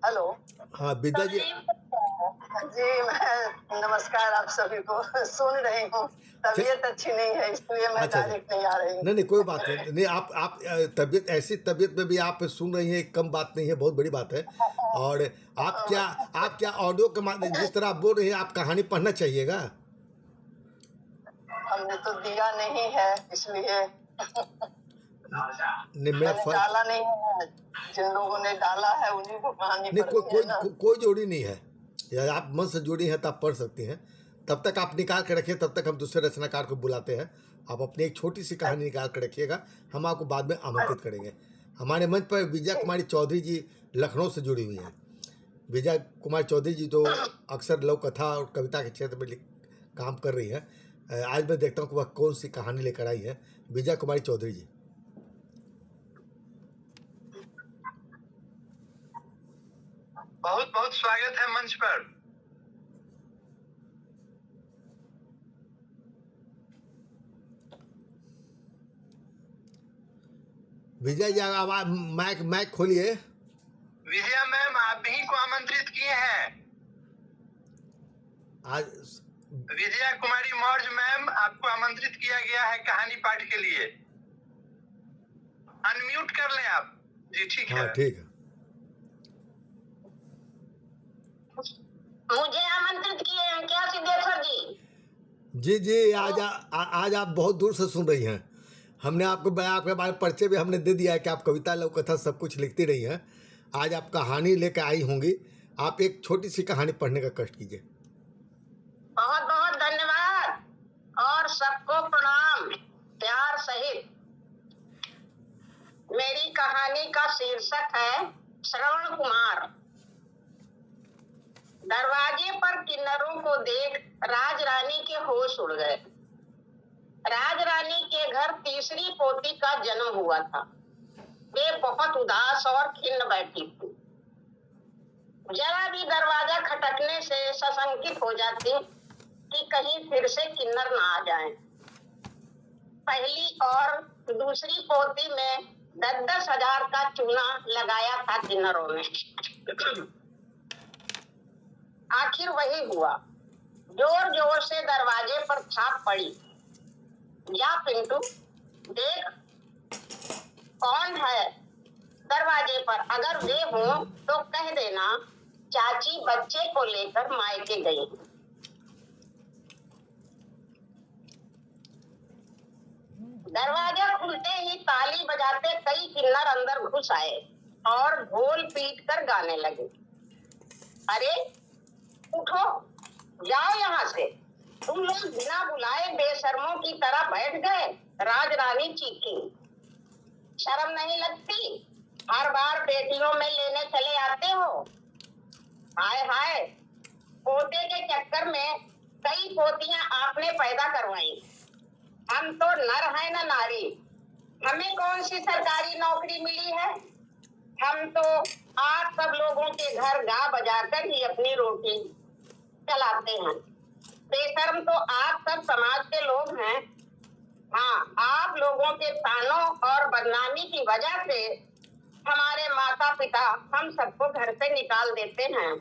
हेलो। हाँ विद्या जी, जी मैं नमस्कार आप सभी को सुन रही हूँ। तबीयत अच्छी नहीं है इसलिए मैं अच्छा अच्छा डायरेक्ट नहीं आ रही हूँ। नहीं कोई बात नहीं नहीं आप तबीयत ऐसी तबीयत में भी आप सुन रही हैं, कम बात नहीं है, बहुत बड़ी बात है। और आप क्या ऑडियो के माध्यम जिस तरह आप बोल रही हैं, आप कहानी पढ़ना चाहिएगा। हमने तो दिया नहीं है इसलिए नहीं मेरा मैंने फर्ज डाला नहीं है। जिन लोगों ने डाला है उन्हीं को कहानी नहीं पढ़नी है ना। कोई जोड़ी नहीं है। या आप मन से जुड़ी हैं तो आप पढ़ सकती हैं। तब तक आप निकाल के रखिए, तब तक हम दूसरे रचनाकार को बुलाते हैं। आप अपनी एक छोटी सी कहानी निकाल कर रखिएगा, हम आपको बाद में आमंत्रित करेंगे। हमारे मंच पर विजय कुमारी चौधरी जी लखनऊ से जुड़ी हुई हैं। विजय कुमारी चौधरी जी तो अक्सर लोक कथा और कविता के क्षेत्र में काम कर रही है। आज मैं देखता हूँ कि वह कौन सी कहानी लेकर आई है। विजय कुमारी चौधरी जी। बहुत बहुत स्वागत है मंच पर। विजय जी आवाज माइक खोलिए। विजया मैम आप ही को आमंत्रित किए हैं। आज विजया कुमारी मौर्य मैम आपको आमंत्रित किया गया है कहानी पाठ के लिए। अनम्यूट कर लें आप जी। ठीक हाँ है। ठीक है। मुझे आमंत्रित किए हैं क्या सिद्धेश्वर जी? जी आज आप बहुत दूर से सुन रही हैं। हमने आपके बारे में परिचय भी हमने दे दिया है कि आप कविता लोक कथा सब कुछ लिखती रही हैं। आज आप कहानी लेकर आई होंगी। आप एक छोटी सी कहानी पढ़ने का कष्ट कीजिए। बहुत बहुत धन्यवाद और सबको प्रणाम प्यार सहित। मेरी कहानी का शीर्षक है श्रवण कुमार। दरवाजे पर किन्नरों को देख राज रानी के होश उड़ गए। राज रानी के घर तीसरी पोती का जन्म हुआ था। वे बहुत उदास और खिन्न बैठी थी। जरा भी दरवाजा खटकने से सशंकित हो जाती कि कहीं फिर से किन्नर ना आ जाएं। पहली और दूसरी पोती में 10-10 हजार का चूना लगाया था किन्नरों ने। आखिर वही हुआ। जोर जोर से दरवाजे पर छाप पड़ी। या पिंटू देख कौन है दरवाजे पर। अगर वे हों तो कह देना चाची बच्चे को लेकर मायके गई। दरवाजा खुलते ही ताली बजाते कई किन्नर अंदर घुस आए और ढोल पीट कर गाने लगे। अरे उठो जाओ यहाँ से, तुम लोग बिना बुलाए बेशर्मों की तरह बैठ गए। राज रानी चीखी। शर्म नहीं लगती? हर बार बेटियों में लेने चले आते हो। हाय हाय, पोते के चक्कर में कई पोतियां आपने पैदा करवाई। हम तो नर है न नारी। हमें कौन सी सरकारी नौकरी मिली है? हम तो आप सब लोगों के घर गा बजाकर ही अपनी रोटी चलाते हैं। बेशर्म तो आप सब समाज के लोग हैं। हाँ, आप लोगों के तानों और बदनामी की वजह से हमारे माता पिता हम सबको घर से निकाल देते हैं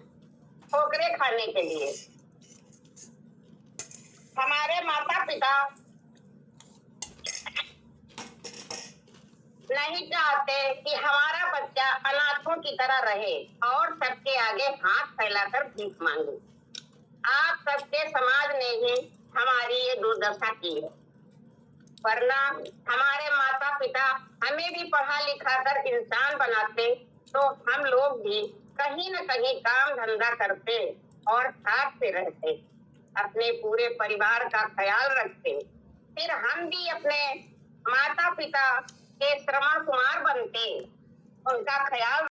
ठोकरे खाने के लिए। हमारे माता पिता नहीं चाहते कि हमारा बच्चा अनाथों की तरह रहे और सबके आगे हाथ फैलाकर भीख मांगे। आप सबके समाज ने ही हमारी ये दुर्दशा की है। वरना हमारे माता पिता हमें भी पढ़ा लिखा कर इंसान बनाते तो हम लोग भी कहीं न कहीं काम धंधा करते और साथ से रहते, अपने पूरे परिवार का ख्याल रखते। फिर हम भी अपने माता पिता के श्रवण कुमार बनते, उनका ख्याल